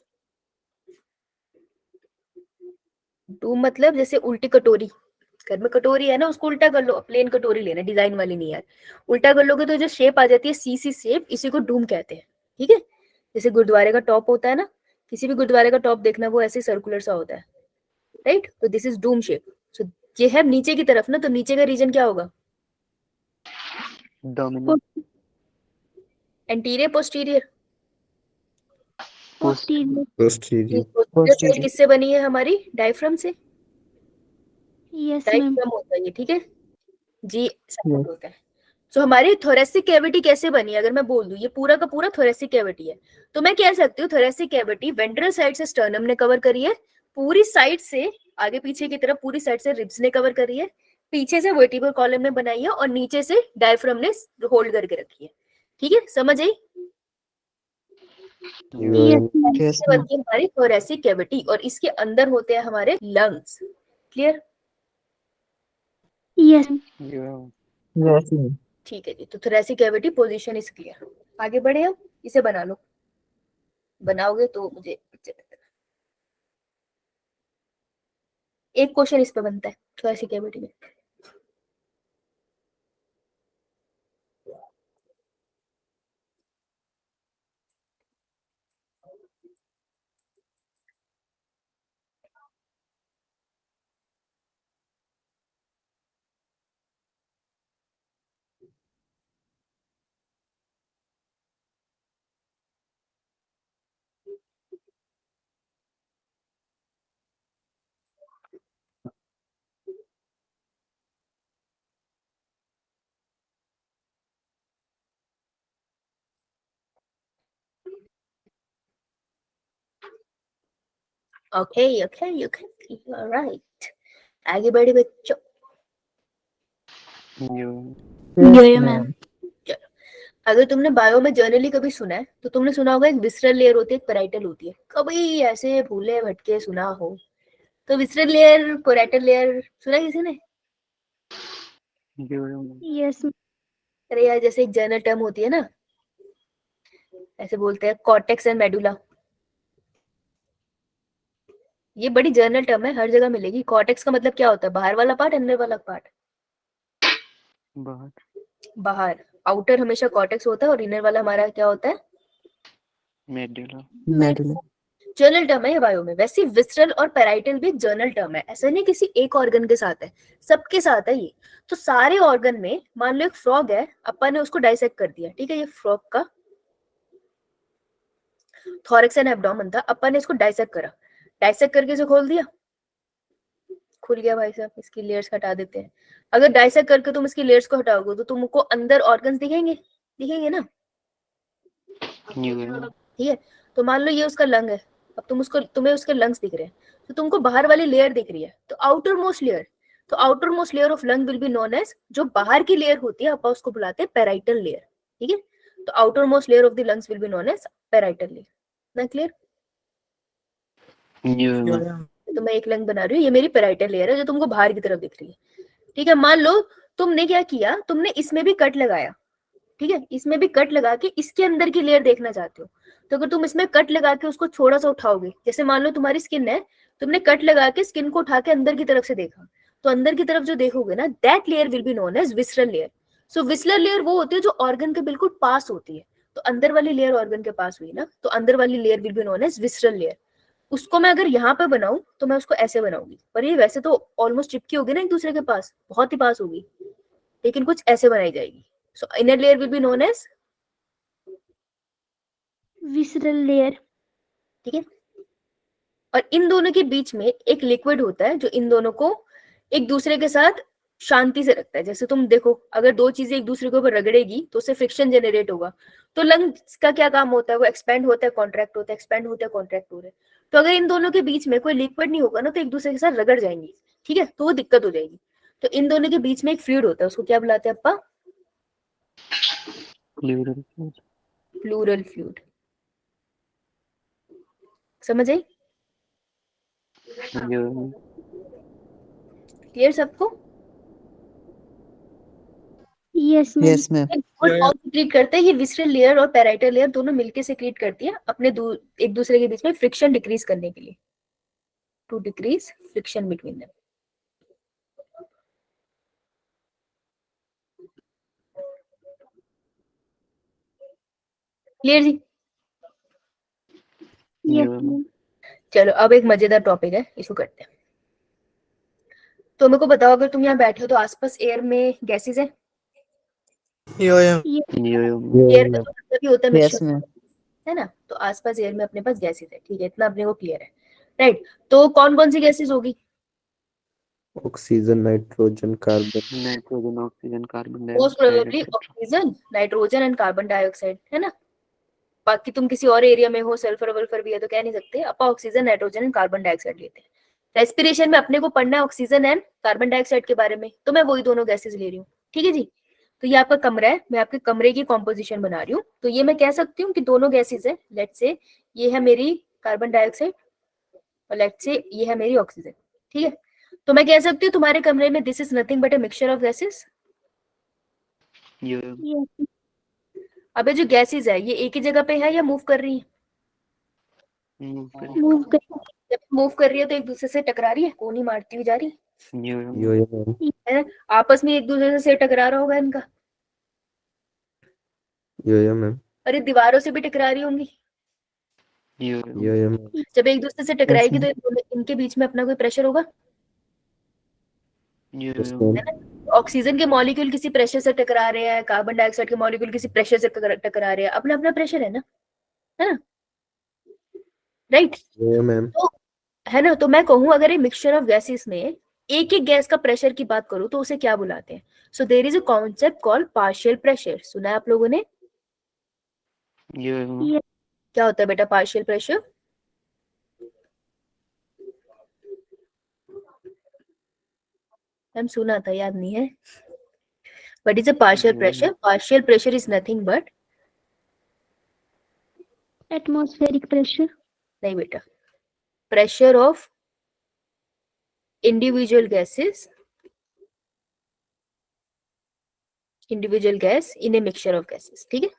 डूम मतलब जैसे उल्टी कटोरी, घर में कटोरी है ना उसको उल्टा कर लो, प्लेन कटोरी लेना, डिजाइन वाली नहीं यार, उल्टा कर लोगे तो जो शेप आ जाती है सी सी शेप, इसी को डूम कहते हैं, ठीक है। जैसे गुरुद्वारे का टॉप होता है ना, किसी भी गुरुद्वारे का टॉप देखना वो ऐसे सर्कुलर सा होता है, राइट, तो दिस इज डूम शेप। सो ये है नीचे की तरफ ना, तो नीचे का रीजन क्या होगा, Dominant. Anterior posterior, Posterior. Posterior. Posterior side किससे बनी है हमारी, डायफ्राम से, Yes, ma'am. डायफ्राम होता है ये, ठीक है जी, सपोर्ट होता है। सो हमारी थोरेसिक कैविटी कैसे बनी, अगर मैं बोल दूं ये पूरा का पूरा थोरेसिक कैविटी है, तो मैं कह सकती हूँ थोरेसिक कैविटी वेंट्रल साइड से स्टर्नम ने कवर करी है, पूरी साइड से आगे पीछे की तरफ पूरी साइड से रिब्स ने कवर करी है, पीछे से वर्टिबल कॉलम ने बनाई है, और नीचे से डायफ्राम ने होल्ड करके रखी है, ठीक है, समझ आई। Yes, ma'am. ऐसे बनती है हमारी थोरेसिक कैविटी, और इसके अंदर होते हैं हमारे लंग्स, क्लियर। Yes. Yeah. ठीक है जी, तो thoracic cavity position is clear. आगे बढ़े हम, इसे बना लो, बनाओगे तो मुझे एक क्वेश्चन इस पे बनता है थोरेसिक कैविटी में। Okay okay okay, you are right. आगे बढ़े बच्चों। Yo, ma'am. अगर तुमने बायो में जर्नली कभी सुना है तो तुमने सुना होगा एक विसरल लेयर होती है, एक पेराइटल होती है, कभी ऐसे भूले भटके सुना हो तो विसरल लेयर पेराइटल लेयर सुना है किसी ने, Yes, ma'am. अरे यार जैसे एक जर्नल टर्म होती है ना, ऐसे बोलते हैं कॉर्टेक्स एंड मेडुला, ये बड़ी जर्नल टर्म है, हर जगह मिलेगी। कॉर्टेक्स का मतलब क्या होता है, बाहर वाला पार्ट, अंदर वाला पार्ट, बाहर, आउटर हमेशा कॉर्टेक्स होता है और इनर वाला हमारा क्या होता है, Medulla. जर्नल टर्म है ये बायो में। वैसे विसरल और पेराइटल भी जर्नल टर्म है, ऐसा नहीं किसी एक ऑर्गन के साथ है, सबके साथ है ये। तो सारे ऑर्गन में मान लो एक फ्रॉग है, अपन ने उसको डाइसेक्ट कर दिया, ठीक है, ये फ्रॉग का थोरैक्स एंड एब्डोमेन था, अपन ने इसको डाइसेक्ट करा, डाइसेक्ट करके इसे खोल दिया, खुल गया भाई साहब, इसकी लेयर्स हटा देते हैं। अगर डाइसेक्ट करके तुम इसकी लेयर्स को हटाओगे तो तुमको अंदर ऑर्गन्स दिखेंगे, दिखेंगे ना, ठीक है। तो मान लो ये उसका लंग है, अब तुम्हें उसके लंग्स दिख रहे हैं, तो तुमको बाहर वाली लेयर दिख रही है, तो आउटर मोस्ट लेयर, तो outer most layer of lung will be known as, जो बाहर की लेयर होती है अपन उसको बुलाते हैं पेराइटल लेयर, ठीक है। तो outer most layer of the lungs will be known as parietal layer, ना क्लियर। तो मैं एक लंग बना रही हूँ, ये मेरी पेराइटल लेयर है जो तुमको बाहर की तरफ दिख रही है, ठीक है। मान लो तुमने क्या किया, तुमने इसमें भी कट लगाया, ठीक है, इसमें भी कट लगा के इसके अंदर की लेयर देखना चाहते हो, तो अगर तुम इसमें कट लगा के उसको थोड़ा सा उठाओगे, जैसे मान लो तुम्हारी स्किन है, तुमने कट लगा के स्किन को उठा के अंदर की तरफ से देखा, तो अंदर की तरफ जो देखोगे ना, that layer will be known as visceral layer. So visceral layer वो होती है जो ऑर्गन के बिल्कुल पास होती है, तो अंदर वाली लेयर ऑर्गन के पास हुई ना, तो अंदर वाली layer will be known as visceral layer. उसको मैं अगर यहाँ पे बनाऊं तो मैं उसको ऐसे बनाऊंगी, पर ये वैसे तो ऑलमोस्ट चिपकी होगी ना एक दूसरे के पास, बहुत ही पास होगी, लेकिन कुछ ऐसे बनाई जाएगी। So inner layer will be known as, visceral layer. ठीक है, और इन दोनों के बीच में एक लिक्विड होता है जो इन दोनों को एक दूसरे के साथ शांति से रखता है। जैसे तुम देखो, अगर दो चीजें एक दूसरे के ऊपर रगड़ेगी तो उससे फ्रिक्शन जनरेट होगा, तो लंग्स का क्या काम होता है, वो एक्सपेंड होता है, कॉन्ट्रैक्ट होता है, एक्सपेंड होता है, कॉन्ट्रैक्ट हो रहा है। तो अगर इन दोनों के बीच में कोई लिक्विड नहीं होगा ना, तो एक दूसरे के साथ रगड़ जाएंगी, ठीक है, तो वो दिक्कत हो जाएगी। तो इन दोनों के बीच में एक फ्लूइड होता है, उसको क्या बुलाते हैं अपा? Pleural fluid. Pleural fluid. समझ आई? क्लियर सबको? Yes ma'am. Yes ma'am. कौन सीक्रेट करता है? ये विसरल लेयर और पैराइटल लेयर दोनों मिलके सीक्रेट करती है अपने एक दूसरे के बीच में फ्रिक्शन डिक्रीज करने के लिए, to decrease friction between them. Clear जी? Yes ma'am. चलो अब एक मजेदार टॉपिक है, इसको करते हैं। तो मेरे को बताओ, अगर तुम यहाँ बैठे हो तो आसपास एयर में गैसेस है? एयर का तो मतलब ही होता है यस मिक्सचर, मैम। है ना? तो आसपास एयर में अपने पास गैसेस है, ठीक है, इतना अपने को क्लियर है, राइट? तो कौन कौन सी गैसेस होगी? Oxygen, nitrogen, carbon. Nitrogen, oxygen, carbon most dioxide probably etcetera. Oxygen, nitrogen and carbon dioxide, है ना? बाकी तुम किसी और एरिया में हो, सल्फर वल्फर भी है तो कह नहीं सकते। अपा oxygen, nitrogen and carbon dioxide लेते हैं। रेस्पिरेशन में अपने को पढ़ना है ऑक्सीजन एंड कार्बन डाइऑक्साइड के बारे में, तो मैं वही दोनों गैसेस ले रही हूँ, ठीक है जी? तो ये आपका कमरा है, मैं आपके कमरे की कॉम्पोजिशन बना रही हूँ, तो ये मैं कह सकती हूँ कि दोनों गैसेस है। लेट्स से ये है मेरी कार्बन डाइऑक्साइड और लेट्स से ये है मेरी ऑक्सीजन, ठीक है? तो मैं कह सकती हूँ तुम्हारे कमरे में this is nothing but a mixture of gases. Yes. अब ये जो गैसेस है ये एक ही जगह पे है या मूव कर रही है? मूव कर। जब मूव कर रही है तो एक दूसरे से टकरा रही है, कोनी मारती हुई जा रही मैम। है, आपस में एक दूसरे से टकरा रहा होगा इनका, मैम। अरे दीवारों से भी टकरा रही होंगी। मैम। जब एक दूसरे से टकराएगी तो इनके बीच में अपना कोई प्रेशर होगा, यस मैम। है ना? ऑक्सीजन के मॉलिक्यूल किसी प्रेशर से टकरा रहे हैं, कार्बन डाइऑक्साइड के मॉलिक्यूल किसी प्रेशर से टकरा रहे हैं, अपना अपना प्रेशर है ना, राइट? मैम। तो है ना, तो मैं कहूँ अगर ये मिक्सचर ऑफ गैसेस में एक एक गैस का प्रेशर की बात करूँ तो उसे क्या बुलाते हैं? So there is a concept called partial pressure. सुना है आप लोगों ने? क्या होता है बेटा पार्शियल प्रेशर? हम सुना था, याद नहीं है। What is a partial pressure? Partial pressure is nothing but, atmospheric pressure. नहीं बेटा, pressure of individual gases, individual gas in a mixture of gases, ठीक है?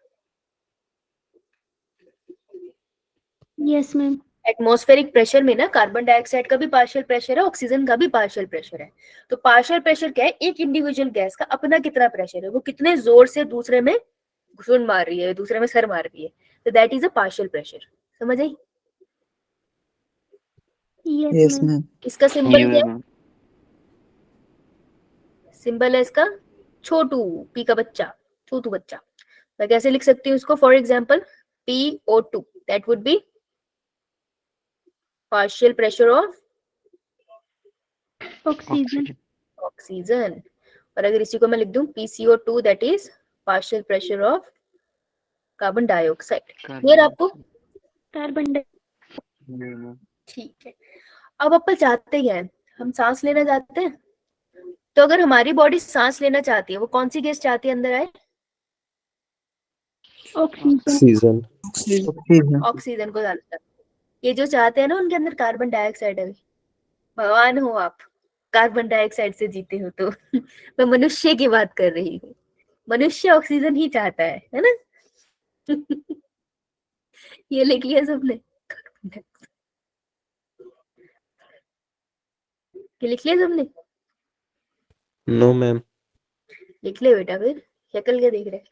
Yes ma'am. एटमॉस्फेरिक प्रेशर में ना कार्बन डाइऑक्साइड का भी पार्शियल प्रेशर है, ऑक्सीजन का भी पार्शियल प्रेशर है। तो पार्शियल प्रेशर क्या है? एक इंडिविजुअल गैस का अपना कितना प्रेशर है, वो कितने जोर से दूसरे में घुसुंड मार रही है, दूसरे में सर मार रही है, तो that is a partial pressure. समझ आई? Yes ma'am. इसका सिंबल क्या है? सिंबल है इसका छोटू, पी का बच्चा, छोटू बच्चा। मैं कैसे लिख सकती हूँ इसको? For example PO2, that would B partial pressure of oxygen. Oxygen. और अगर इसी को मैं लिख दूं PCO2, that is partial pressure of carbon dioxide. Clear आपको? कार्बन ठीक है। अब अपन चाहते हैं, हम सांस लेना चाहते हैं, तो अगर हमारी बॉडी सांस लेना चाहती है, वो कौन सी गैस चाहती है अंदर आए? ऑक्सीजन। ऑक्सीजन को ज्यादा चाहती है। ये जो चाहते हैं ना उनके अंदर कार्बन डाइऑक्साइड है। भगवान हो आप, कार्बन डाइऑक्साइड से जीते हो तो मैं मनुष्य की बात कर रही हूँ, मनुष्य ऑक्सीजन ही चाहता है ना? ये लिख लिया सबने? ये लिख लिया सबने? No ma'am. लिख ले बेटा, फिर शक्ल क्या देख रहे?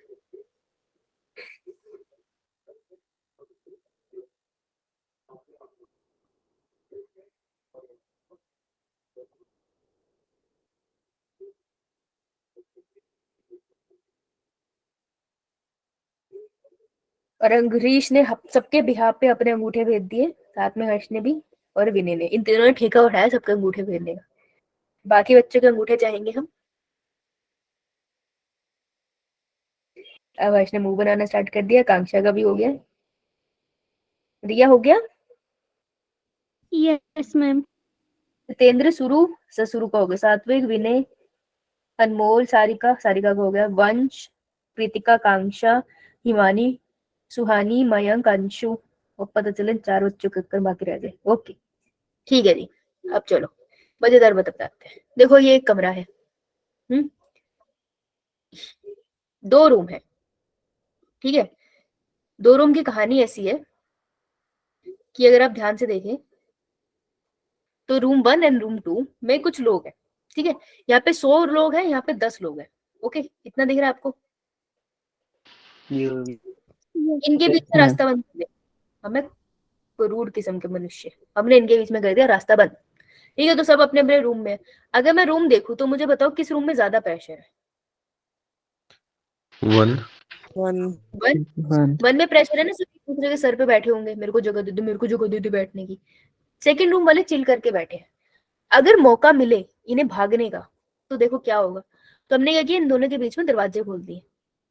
और अंगरीश ने सबके बिहार पे अपने अंगूठे भेज दिए, साथ में हर्ष ने भी और विनय ने। इन तीनों ने ठेका उठाया सबके अंगूठे भेजने का। बाकी बच्चों के अंगूठे चाहेंगे हम। अब हर्ष ने मुंह बनाना स्टार्ट कर दिया। कांक्षा का भी हो गया। रिया हो गया? Yes ma'am. सत्येंद्र सुरु ससुरु का हो गया। सात्विक, विनय, अनमोल, सारिका सारिका का हो गया। वंश, प्रीतिका, कांक्षा, हिमानी, सुहानी, मयंक, अंशु। और पता चले 4 बच्चों के ऊपर बाकी रह गए। ओके ठीक है जी। अब चलो मजेदार बताते हैं। देखो ये एक कमरा है, 2 रूम है, ठीक है। 2 रूम की कहानी ऐसी है कि अगर आप ध्यान से देखें तो रूम 1 एंड रूम 2 में कुछ लोग हैं, ठीक है। यहाँ पे 100 लोग हैं, यहाँ पे 10 लोग हैं। ओके, इतना दिख रहा है आपको? इनके बीच में रास्ता बंद कर दिया हमें, रूड किस्म के मनुष्य, हमने इनके बीच में कर दिया रास्ता बंद। ठीक है, तो सब अपने अपने रूम में। अगर मैं रूम देखूं तो मुझे बताओ किस रूम में ज्यादा प्रेशर है? 1। वन में प्रेशर है ना, सब एक दूसरे के सर पे बैठे होंगे, मेरे को जगह दे दो, मेरे को जगह दे दो बैठने की। सेकंड रूम वाले चिल करके बैठे हैं। अगर मौका मिले इन्हें भागने का तो देखो क्या होगा। तो हमने क्या किया, इन दोनों के बीच में दरवाजे खोल दिए।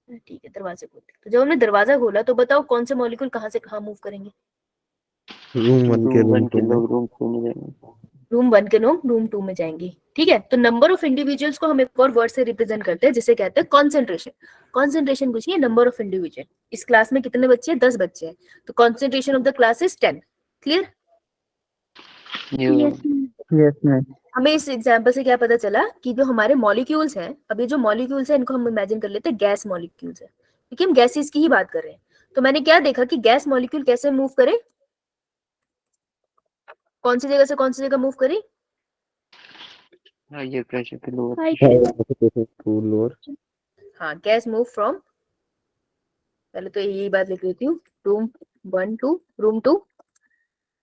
ठीक है, दरवाजे खोल दिए। तो जब हमने दरवाजा खोला तो बताओ कौन से मॉलिक्यूल कहाँ से कहाँ मूव करेंगे? रूम 1 के रूम 2 में। रूम 2 में जाएंगे। रूम 1 के लोग रूम 2 में जाएंगे। ठीक है, तो नंबर ऑफ इंडिविजुअल्स को हम एक और वर्ड से रिप्रेजेंट करते हैं जिसे कहते हैं कॉन्सेंट्रेशन। कॉन्सेंट्रेशन कुछ नहीं है, नंबर ऑफ इंडिविजुअल। इस क्लास में कितने बच्चे हैं? 10 बच्चे हैं, तो concentration of the class is 10। Clear? Yes ma'am. हमें इस एग्जांपल से क्या पता चला कि जो हमारे मॉलिक्यूल्स हैं, अब ये जो मॉलिक्यूल्स हैं इनको हम इमेजिन कर लेते हैं गैस मॉलिक्यूल्स है, क्योंकि हम गैसेस की ही बात कर रहे हैं। तो मैंने क्या देखा कि गैस मॉलिक्यूल कैसे मूव करे, कौन सी जगह से कौन सी जगह मूव करे? हायर प्रेशर पे लोअर। To lower. हाँ, गैस मूव फ्रॉम, पहले तो यही बात लिख लेती हूँ, रूम 1 टू रूम 2,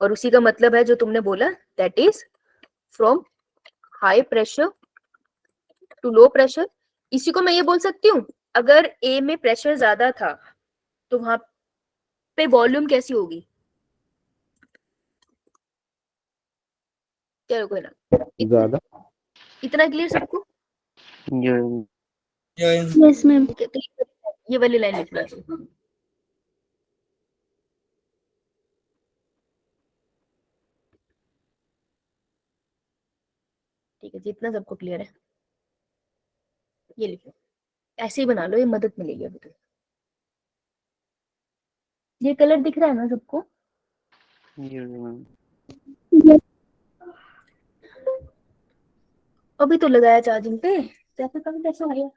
और उसी का मतलब है जो तुमने बोला, that is from high pressure to low pressure. इसी को मैं ये बोल सकती हूँ, अगर ए में प्रेशर ज्यादा था तो वहां पे वॉल्यूम कैसी होगी? क्या कोई ना, ज्यादा। इतना क्लियर सबको? Yes ma'am. ठीक है, तो ये वाली लाइन लिख लो। ठीक है, जितना सबको क्लियर है ये लिखो, ऐसे ही बना लो, ये मदद मिलेगी अभी। तो ये कलर दिख रहा है ना सबको? अभी तो लगाया चार्जिंग पे, जैसे कभी कैसे हो गया?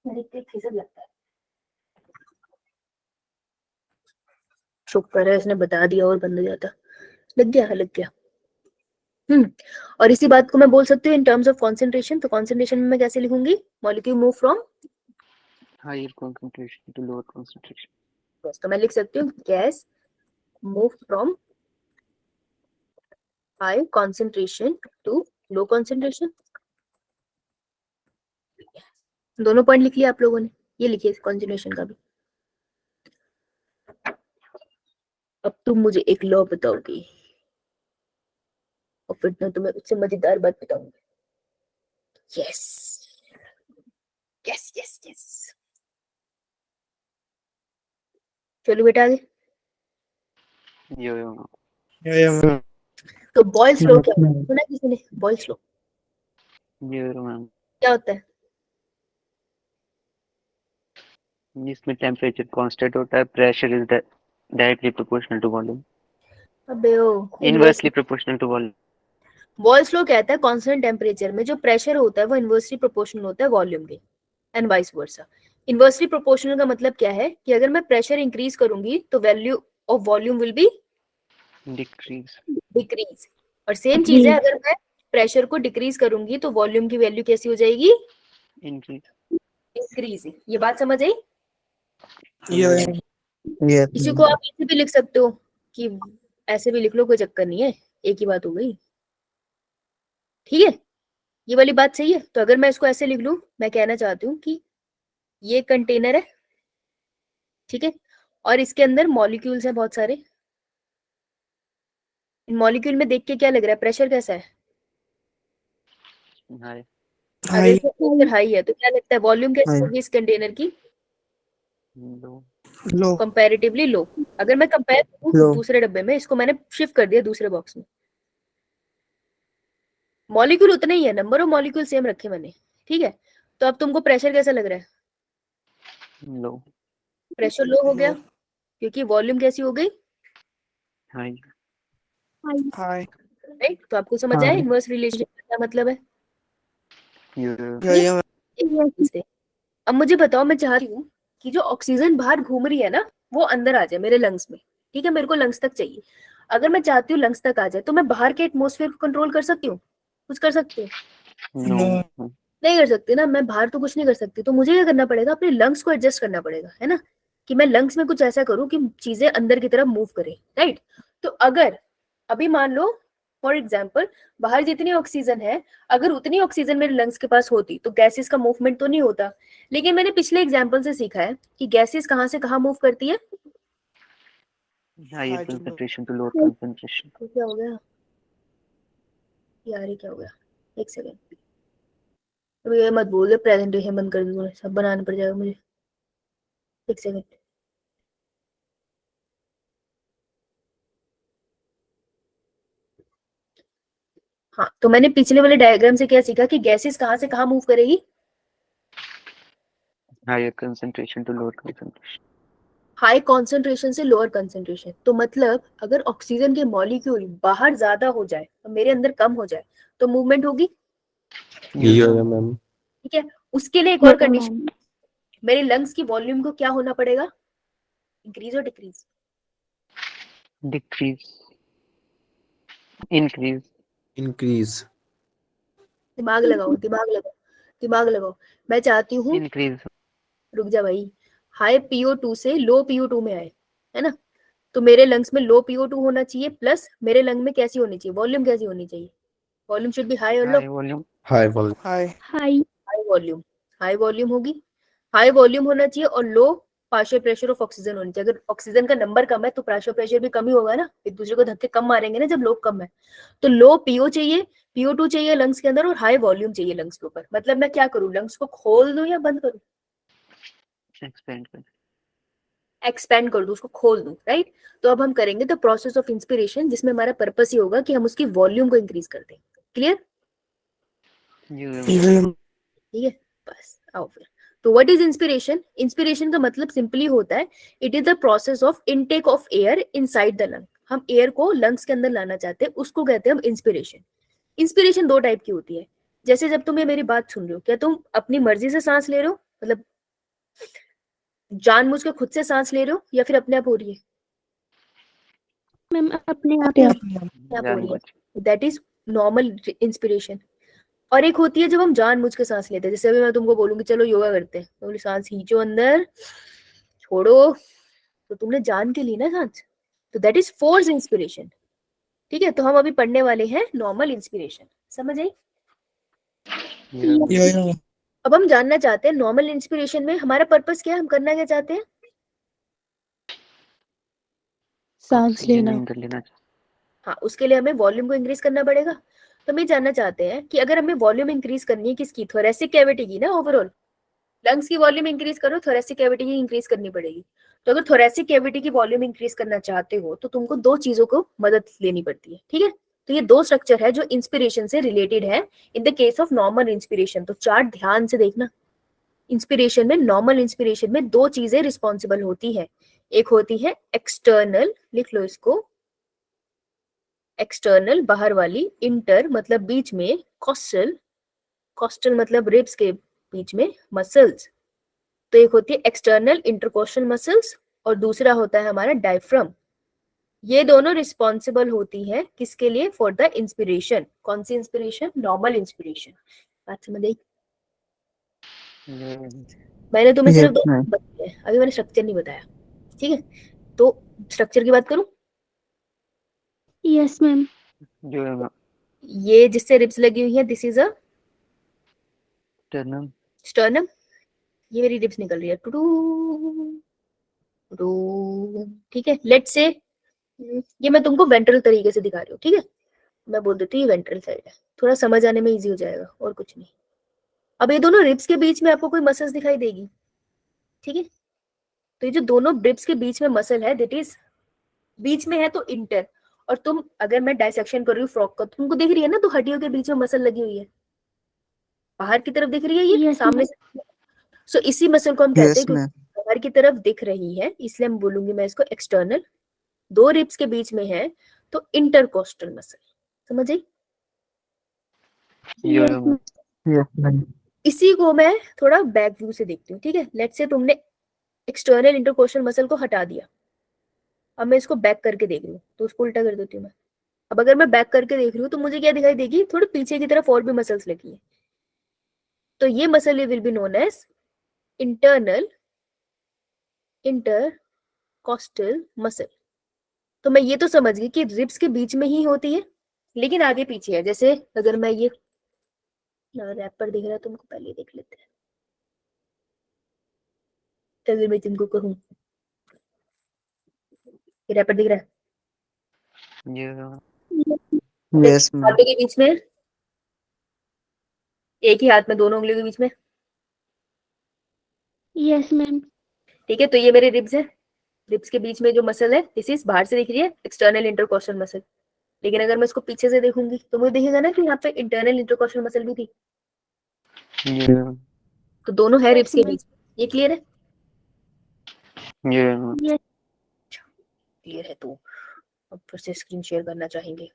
मेरे को खिसक लगता है। शुक्र है इसने बता दिया और बंद हो जाता। लग गया, लग गया। और इसी बात को मैं बोल सकती हूँ इन टर्म्स ऑफ कंसंट्रेशन। तो कंसंट्रेशन में मैं कैसे लिखूंगी? Molecule move from higher concentration to lower concentration. बस, तो मैं लिख सकती हूँ gas move from high concentration to low concentration. दोनों पॉइंट लिख लिया आप लोगों ने? ये लिखिए कंसंट्रेशन का भी। अब तुम मुझे एक लॉ बताओगी और फिर मैं तुम्हें उससे मजेदार बात बताऊंगी। यस यस यस यस, चलो बेटा आगे। तो बॉयल्स लॉ क्या होता है? सुना किसी ने बॉयल्स लॉ? क्या होता है? इसमें टेम्परेचर कांस्टेंट होता है, pressure is directly proportional to volume, अबे ओ inversely proportional to volume. Boyle's law कहता है कांस्टेंट टेम्परेचर में जो प्रेशर होता है वो इनवर्सली प्रोपोर्शनल होता है वॉल्यूम के, and vice versa. Inversely proportional का मतलब क्या है कि अगर मैं प्रेशर इंक्रीज करूंगी तो value of volume will be decrease, और सेम चीज है अगर मैं प्रेशर को डिक्रीज करूंगी तो वॉल्यूम की वैल्यू कैसी हो जाएगी? इंक्रीज। ये बात समझ आई? इसी को आप ऐसे भी लिख सकते हो कि ऐसे भी लिख लो, कोई चक्कर नहीं है, एक ही बात हो गई। ठीक है, ये वाली बात सही है। तो अगर मैं इसको ऐसे लिख लूं, मैं कहना चाहती हूँ कि ये कंटेनर है, ठीक है, और इसके अंदर मॉलिक्यूल्स हैं बहुत सारे। इन मॉलिक्यूल में देख के क्या लग रहा है, प्रेशर कैसा है? अगर इसका प्रेशर हाई है तो क्या लगता है वॉल्यूम कैसी होगी इस कंटेनर की? लो। कंपैरेटिवली लो। अगर मैं कंपेयर करूं दूसरे डब्बे में, इसको मैंने शिफ्ट कर दिया दूसरे बॉक्स में, मॉलिक्यूल उतने ही है, नंबर ऑफ मॉलिक्यूल सेम रखे मैंने, ठीक है। तो अब तुमको प्रेशर कैसा लग रहा है? लो। प्रेशर लो हो गया क्योंकि वॉल्यूम कैसी हो गई? हाई। राइट? तो आपको समझ आया इनवर्स रिलेशनशिप का क्या मतलब है? अब मुझे बताओ, मैं चाह रही हूँ कि जो ऑक्सीजन बाहर घूम रही है ना वो अंदर आ जाए मेरे लंग्स में, ठीक है, मेरे को लंग्स तक चाहिए। अगर मैं चाहती हूँ लंग्स तक आ जाए तो मैं बाहर के एटमॉस्फेयर को कंट्रोल कर सकती हूँ? कुछ कर सकती हूँ? नहीं कर सकती ना, मैं बाहर तो कुछ नहीं कर सकती। तो मुझे क्या करना पड़ेगा, अपने लंग्स को एडजस्ट करना पड़ेगा, है ना, कि मैं लंग्स में कुछ ऐसा करूँ कि चीजें अंदर की तरफ मूव करें, राइट। तो अगर अभी मान लो फॉर एग्जाम्पल बाहर जितनी ऑक्सीजन है, अगर उतनी ऑक्सीजन मेरे लंग्स के पास होती तो गैसेस का मूवमेंट तो नहीं होता। लेकिन मैंने पिछले एग्जाम्पल से सीखा है कि गैसेस कहाँ से कहाँ मूव करती है? Higher concentration to lower concentration. तो क्या हो गया यार, ये क्या हो गया? एक सेकेंड, अभी ये मत बोल दे, प्रेजेंटेशन बंद कर दूंगा, सब बनाना पड़ जाएगा मुझे। एक सेकेंड। हाँ, तो मैंने पिछले वाले डायग्राम से क्या सीखा कि गैसेस कहाँ से कहाँ मूव करेगी? Higher concentration to lower concentration. High concentration से लोअर कंसेंट्रेशन। तो मतलब अगर ऑक्सीजन के मॉलिक्यूल बाहर ज्यादा हो जाए और मेरे अंदर कम हो जाए तो मूवमेंट होगी, मैम। ठीक है। उसके लिए एक और कंडीशन, मेरे लंग्स की वॉल्यूम को क्या होना पड़ेगा? इंक्रीज और डिक्रीज? डिक्रीज। इंक्रीज। इंक्रीज। दिमाग लगाओ, दिमाग लगाओ, दिमाग लगाओ। मैं चाहती हूँ, इंक्रीज। रुक जा भाई, हाई PO2 से लो PO2 में आए, है ना। तो मेरे लंग्स में लो PO2 होना चाहिए, प्लस मेरे लंग में कैसी होनी चाहिए, वॉल्यूम कैसी होनी चाहिए? वॉल्यूम शुड बी हाई और low. High volume. High volume. High volume, high volume होगी, हाई वॉल्यूम होना चाहिए, और low partial pressure of oxygen होनी चाहिए। अगर ऑक्सीजन का नंबर कम है तो पार्शियल प्रेशर भी कम ही होगा ना, एक दूसरे को धक्के कम मारेंगे ना जब लोग कम है। तो लो PO चाहिए, PO2 चाहिए लंग्स के अंदर, और हाई वॉल्यूम चाहिए लंग्स के ऊपर। मतलब मैं क्या करूँ, लंग्स को खोल दूं या बंद करूँ? एक्सपेंड कर। एक्सपेंड कर दूं, उसको खोल दूं, राइट। तो अब हम करेंगे द प्रोसेस ऑफ इंस्पिरेशन, जिसमें हमारा पर्पस ये होगा कि हम उसकी वॉल्यूम को इंक्रीज कर दें। क्लियर? ठीक है, बस आओ फिर। तो व्हाट इज इंस्पिरेशन? इंस्पिरेशन का मतलब सिंपली होता है, it is the process of intake of air inside the lung. हम एयर को लंग्स के अंदर लाना चाहते हैं, उसको कहते हैं हम इंस्पिरेशन। इंस्पिरेशन दो टाइप की होती है। जैसे जब तुम ये मेरी बात सुन रहे हो, क्या तुम अपनी मर्जी से सांस ले रहे हो, मतलब जानबूझ के खुद से सांस ले रहे हो, या फिर अपने आप हो रही है? मैम अपने आप हो रही है, दैट इज नॉर्मल इंस्पिरेशन। और एक होती है जब हम जानबूझ के सांस लेते हैं, जैसे अभी मैं तुमको बोलूंगी चलो योगा करते हैं, तो बोली सांस खींचो अंदर, छोड़ो, तो तुमने जान के ली ना सांस, तो दैट इज फोर्स इंस्पिरेशन। ठीक है, तो हम अभी पढ़ने वाले हैं नॉर्मल इंस्पिरेशन। समझ आई? अब हम जानना चाहते हैं नॉर्मल इंस्पिरेशन में हमारा पर्पस क्या है, हम करना क्या चाहते हैं? सांस लेना। हाँ, उसके लिए हमें वॉल्यूम को इंक्रीज करना पड़ेगा। तो हम ये जानना चाहते हैं कि अगर हमें वॉल्यूम इंक्रीज करनी है किसकी, थोरेसिक कैविटी की ना, ओवरऑल लंग्स की वॉल्यूम इंक्रीज करो, थोरेसिक कैविटी की इंक्रीज करनी पड़ेगी। तो अगर थोरेसिक कैविटी की वॉल्यूम इंक्रीज करना चाहते हो तो तुमको दो चीजों को मदद लेनी पड़ती है, ठीक है। तो ये दो स्ट्रक्चर है जो इंस्पिरेशन से रिलेटेड है in the case of normal inspiration. तो चार्ट ध्यान से देखना। इंस्पिरेशन में, नॉर्मल इंस्पिरेशन में दो चीजें रिस्पॉन्सिबल होती है। एक होती है एक्सटर्नल, लिख लो इसको, एक्सटर्नल बाहर वाली, इंटर मतलब बीच में, कॉस्टल कॉस्टल मतलब रिब्स के बीच में मसल्स। तो एक होती है एक्सटर्नल इंटरकोस्टल मसल्स और दूसरा होता है हमारा डायफ्राम। ये दोनों रिस्पॉन्सिबल होती है किसके लिए? For the inspiration. कौन सी इंस्पिरेशन? Normal inspiration. बात समझ आई? मैंने तुम्हें सिर्फ Yes, ma'am. बताया, अभी मैंने स्ट्रक्चर नहीं बताया, ठीक है? तो स्ट्रक्चर की बात करूं, Yes, ma'am. जो है ये जिससे रिब्स लगी हुई है, दिस इज अ टर्नम। स्टर्नम। ये मेरी रिब्स निकल रही है, टू टू, ठीक है? लेट से ये मैं तुमको वेंट्रल तरीके से दिखा रही हूँ, ठीक है? मैं बोल देती हूँ ये वेंट्रल साइड है, थोड़ा समझ आने में इजी हो जाएगा और कुछ नहीं। अब ये दोनों रिब्स के बीच में आपको कोई मसल्स दिखाई देगी, ठीक है? तो ये जो दोनों रिब्स के बीच में मसल है, दैट इज बीच में है तो इंटर। और तुम अगर मैं डायसेक्शन कर रही हूँ फ्रॉक का, तुमको दिख रही है ना, तो हड्डियों के बीच में मसल लगी हुई है, बाहर की तरफ दिख रही है ये, Yes, सामने ma'am. से। सो इसी मसल को हम कहते हैं, Yes, क्योंकि ma'am. बाहर की तरफ दिख रही है, इसलिए हम बोलूंगी मैं इसको एक्सटर्नल। दो रिब्स के बीच में है तो इंटरकोस्टल मसल। समझ आई? जो Yes, है ma'am. Yes, ma'am. इसी को मैं थोड़ा बैक व्यू से देखती हूँ, ठीक है? लेट्स से तुमने एक्सटर्नल इंटरकोस्टल मसल को हटा दिया, अब मैं इसको बैक करके देख रही हूँ, तो उसको उल्टा कर देती हूँ मैं। अब अगर मैं बैक करके देख रही हूँ तो मुझे क्या दिखाई देगी? थोड़ी पीछे की तरफ और भी मसल्स लगी है, तो ये muscle will be known as internal intercostal muscle. तो मैं ये तो समझ गई कि रिब्स के बीच में ही होती है, लेकिन आगे पीछे है। जैसे अगर मैं ये रैपर दिख रहा है तुमको, पहले देख लेते हैं। अगर मैं तुमको कहूँ ये रैपर दिख रहा है, Yes, ma'am. हाथों के बीच में, एक ही हाथ में दोनों उंगलियों के बीच में, Yes, ma'am. ठीक है? तो ये मेरे रिब्स है, रिब्स के बीच में जो मसल है, दिस इज बाहर से दिख रही है एक्सटर्नल इंटरकोस्टल मसल। लेकिन अगर मैं इसको पीछे से देखूंगी तो मुझे दिखेगा ना कि यहाँ पे इंटरनल इंटरकोस्टल मसल भी थी, तो दोनों है Yes, रिब्स के ma'am. बीच। ये क्लियर है? Yes. क्लियर है तो अब फिर से स्क्रीन शेयर करना चाहेंगे।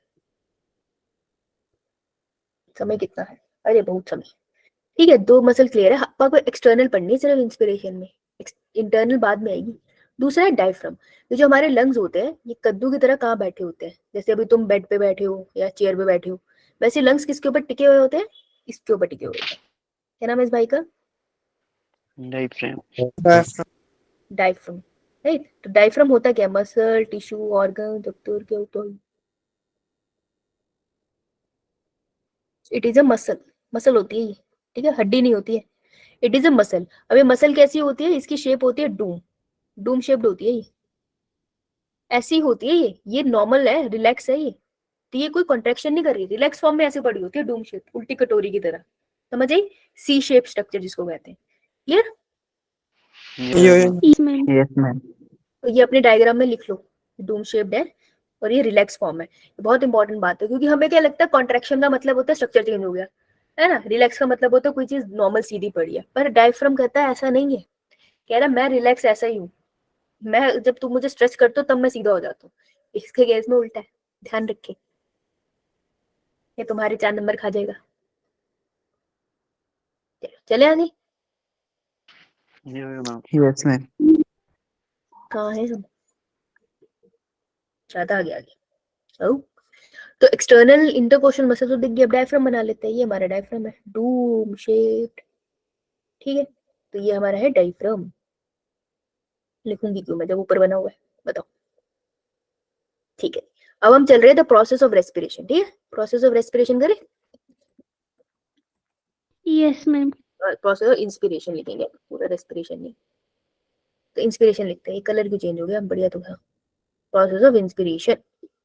समय कितना है? अरे बहुत समय, ठीक है? दो मसल क्लियर है, आपको एक्सटर्नल पढ़नी है सिर्फ इंस्पिरेशन में, इंटरनल बाद में आएगी। दूसरा है डायफ्राम। तो जो हमारे लंग्स होते हैं, ये कद्दू की तरह कहाँ बैठे होते हैं? जैसे अभी तुम बेड पे बैठे हो या चेयर पे बैठे हो, वैसे लंग्स किसके ऊपर टिके हुए होते हैं? इसके ऊपर टिके हुए होते हैं। क्या नाम है इस भाई का? Diaphragm, right? तो डायफ्राम होता क्या? मसल, टिश्यू, ऑर्गन, डक्टर, क्या होता है? It is a muscle. Muscle होती है ये, ठीक है? हड्डी नहीं होती है, इट इज अ मसल। अब ये मसल कैसी होती है? इसकी शेप होती है डूम, डूम शेप्ड होती है ये, ऐसी होती है ये नॉर्मल है, रिलैक्स है ये। तो ये कोई कॉन्ट्रैक्शन नहीं कर रही, रिलैक्स फॉर्म में ऐसे पड़ी होती है, डूम शेप, उल्टी कटोरी की तरह। समझ आई? सी शेप स्ट्रक्चर जिसको कहते हैं। Clear? Yes, ma'am. Yes, ma'am. तो ये अपने डायग्राम में लिख लो, डूम शेप्ड है और ये रिलैक्स फॉर्म है। बहुत इंपॉर्टेंट बात है, क्योंकि हमें क्या लगता है कॉन्ट्रैक्शन का मतलब होता है स्ट्रक्चर चेंज हो गया, है ना? रिलैक्स का मतलब होता है कोई चीज नॉर्मल सीधी पड़ी है। पर डायफ्राम कहता है ऐसा नहीं है, कह रहा मैं रिलैक्स ऐसा ही हूँ, मैं जब तुम मुझे स्ट्रेच करते हो तब मैं सीधा हो जाता हूँ। इसके केस में उल्टा है, ध्यान रखें, ये तुम्हारे 4 नंबर खा जाएगा। चले आगे। Yes, ma'am. कहाँ है हम? ज्यादा आगे आगे। तो एक्सटर्नल इंटरकोस्टल मसल तो दिख गया, अब डायफ्राम बना लेते हैं। ये हमारा डायफ्राम है, डूम शेप्ड, ठीक है? तो ये हमारा है डायफ्राम। लिखूंगी क्यों मैं जब ऊपर बना हुआ है? बताओ। ठीक है, अब हम चल रहे हैं द प्रोसेस ऑफ रेस्पिरेशन, ठीक है? प्रोसेस ऑफ रेस्पिरेशन करें? Yes, ma'am. Process of inspiration लिखेंगे, पूरा रेस्पिरेशन नहीं। तो इंस्पिरेशन लिखते हैं, कलर क्यों चेंज हो गया? बढ़िया तो था। प्रोसेस ऑफ इंस्पिरेशन,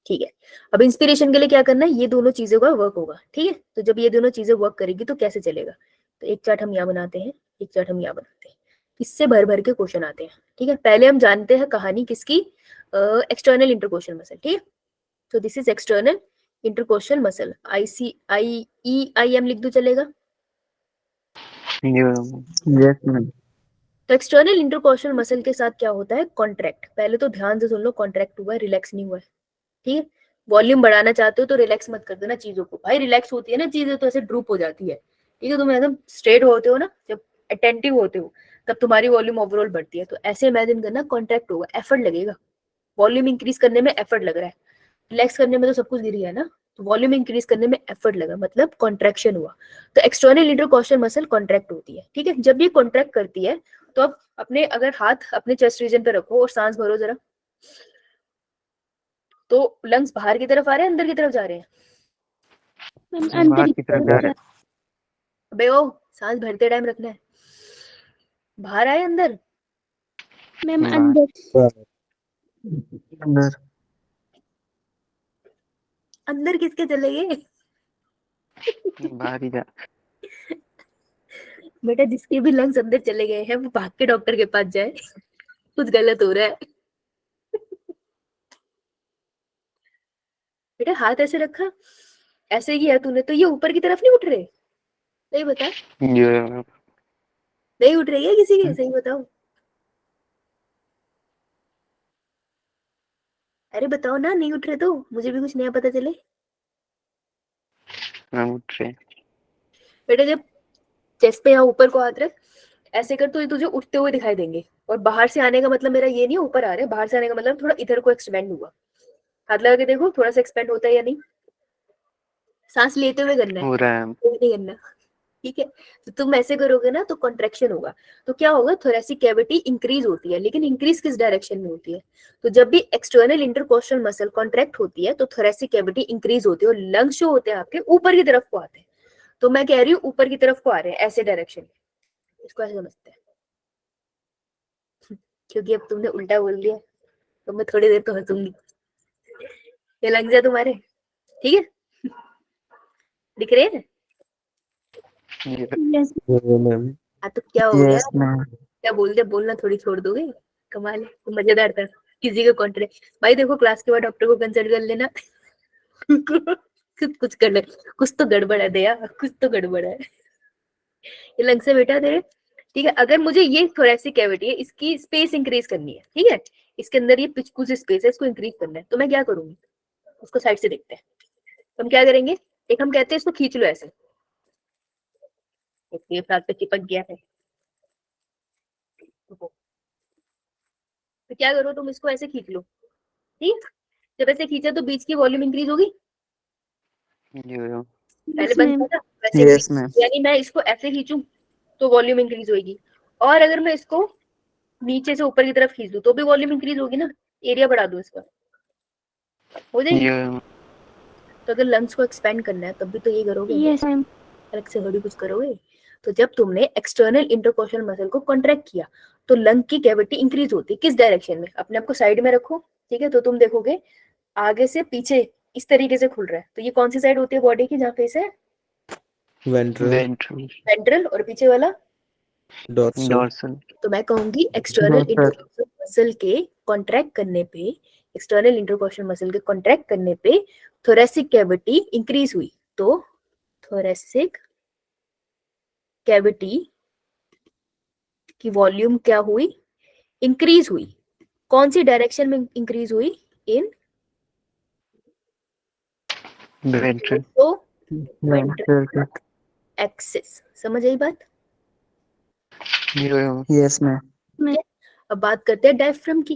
ठीक है? अब इंस्पिरेशन के लिए क्या करना है? ये दोनों चीजों का वर्क होगा, ठीक है? तो जब ये दोनों चीजें वर्क करेगी तो कैसे चलेगा? तो एक चार्ट हम यहाँ बनाते हैं, एक चार्ट हम यहाँ बनाते हैं, इससे भर भर के क्वेश्चन आते हैं, ठीक है? पहले हम जानते हैं कहानी किसकी, एक्सटर्नल इंटरकोस्टल मसल, ठीक है? तो this is external intercostal muscle, ICIEIM लिख दो, चलेगा? Yes, ma'am. तो एक्सटर्नल इंटरकोस्टल मसल के साथ क्या होता है? कॉन्ट्रैक्ट। पहले तो ध्यान से सुन लो, कॉन्ट्रैक्ट हुआ है, रिलैक्स नहीं हुआ है, ठीक है? वॉल्यूम बढ़ाना चाहते हो तो रिलैक्स मत कर देना चीजों को, भाई रिलैक्स होती है ना चीजें तो ऐसे ड्रूप हो जाती है, ठीक है। तुम एकदम स्ट्रेट होते हो ना, जब अटेंटिव होते हो तब तुम्हारी वॉल्यूम ओवरऑल बढ़ती है। तो ऐसे इमेजिन करना कॉन्ट्रैक्ट होगा, एफर्ट लगेगा, वॉल्यूम इंक्रीज करने में एफर्ट लग रहा है, रिलैक्स करने में तो सब कुछ गिर गया ना, तो वॉल्यूम इंक्रीज करने में एफर्ट लगा मतलब कॉन्ट्रैक्शन हुआ। तो एक्सटर्नल इंटरकॉस्टल मसल कॉन्ट्रैक्ट होती है, ठीक है। जब ये कॉन्ट्रैक्ट करती है तो अब अपने अगर हाथ अपने चेस्ट रीजन पे रखो और सांस भरो जरा, तो लंग्स बाहर की तरफ आ रहे हैं अंदर की तरफ जा रहे हैं? मैम बाहर अंदर की तरफ जा रहा है। अबे ओ सांस भरते टाइम रखना है, बाहर आए अंदर? मैम बाहर। अंदर अंदर अंदर किसके चले गए? बाहर ही जा। बेटा जिसके भी लंग्स अंदर चले गए हैं वो भाग के डॉक्टर के पास जाए, कुछ गलत हो रहा है। बेटा हाथ ऐसे रखा, ऐसे किया तूने तो ये ऊपर की तरफ नहीं उठ रहे, सही बता, ये नहीं उठ रही है किसी के, सही बताओ, अरे बताओ ना, नहीं उठ रहे तो मुझे भी कुछ नया पता चले। उठ रहे। बेटा जब चेस्ट पे यहाँ ऊपर को हाथ रख, ऐसे कर तो ये तुझे उठते हुए दिखाई देंगे। और बाहर से आने का मतलब मेरा ये नहीं है ऊपर आ रहे, बाहर से आने का मतलब थोड़ा इधर को एक्सपेंड हुआ, हाथ लगा के देखो थोड़ा सा एक्सपेंड होता है या नहीं, सांस लेते हुए करना है, हो रहा है। नहीं करना, ठीक है। तो तुम ऐसे करोगे ना तो कॉन्ट्रेक्शन होगा, तो क्या होगा, थोरेसिक कैविटी इंक्रीज होती है, लेकिन इंक्रीज किस डायरेक्शन में होती है, तो जब भी एक्सटर्नल इंटरकोस्टल मसल कॉन्ट्रैक्ट होती है तो थोरेसिक कैविटी इंक्रीज होती है और लंग्स जो होते हैं आपके ऊपर की तरफ को आते हैं। तो मैं कह रही हूँ ऊपर की तरफ को आ रहे हैं ऐसे डायरेक्शन में, इसको ऐसे समझते हैं। क्योंकि अब तुमने उल्टा बोल दिया तो मैं थोड़ी देर तो हंसूंगी। ये लंग्स है तुम्हारे, ठीक है, दिख रहे हैं? Yes ma'am. हाँ तो क्या हो गया, यस मैम क्या बोल दे, बोलना थोड़ी छोड़ दोगे, कमाल है, तो मजेदार था किसी का कॉन्ट्रैक्ट। भाई देखो क्लास के बाद डॉक्टर को कंसल्ट कर लेना। कुछ कर ले, कुछ तो गड़बड़ है दया, कुछ तो गड़बड़ है। ये लंग से बेटा तेरे, ठीक है। अगर मुझे ये थोरेसिक कैविटी है इसकी स्पेस इंक्रीज करनी है, ठीक है, इसके अंदर ये कुछ स्पेस है इसको इंक्रीज करना है, तो मैं क्या करूंगी, उसको साइड से देखते हैं। हम क्या करेंगे, एक हम कहते हैं इसको खींच लो ऐसे, एक ये साथ पे चिपक गया है, तो क्या करो तुम इसको ऐसे खींच लो, ठीक। जब ऐसे खींचा तो बीच की वॉल्यूम इंक्रीज होगी, पहले बंद मैम था ना वैसे यस मैम यानी मैं इसको ऐसे खींचूं तो वॉल्यूम इंक्रीज होगी, और अगर मैं इसको नीचे से ऊपर की तरफ खींच दूं तो भी वॉल्यूम इंक्रीज होगी ना, एरिया बढ़ा दूं इसका, हो जाएगी। तो अगर लंग्स को एक्सपेंड करना है तब भी तो ये करोगे, यस मैम अलग से थोड़ी कुछ करोगे। तो जब तुमने एक्सटर्नल इंटरकोस्टल मसल को कॉन्ट्रैक्ट किया तो लंग की कैविटी इंक्रीज होती है, किस डायरेक्शन में, अपने आप को साइड में रखो, ठीक है। तो तुम देखोगे आगे से पीछे इस तरीके से खुल रहा है, तो ये कौन सी साइड होती है बॉडी की जहाँ फेस है, Ventral. वेंट्रल, और पीछे वाला Dorsal. डॉर्सल। तो मैं कहूंगी एक्सटर्नल Dorsal. इंटरकोस्टल मसल के कॉन्ट्रैक्ट करने पे, एक्सटर्नल इंटरकोस्टल मसल के कॉन्ट्रैक्ट करने पे थोरेसिक कैविटी इंक्रीज हुई, तो थोरेसिक कैविटी की वॉल्यूम क्या हुई, इंक्रीज हुई, कौन सी डायरेक्शन में इंक्रीज हुई, इन वेंट्रल। तो वेंट्रल एक्सिस, समझ आई बात। यस मैम अब बात करते हैं डायफ्राम की।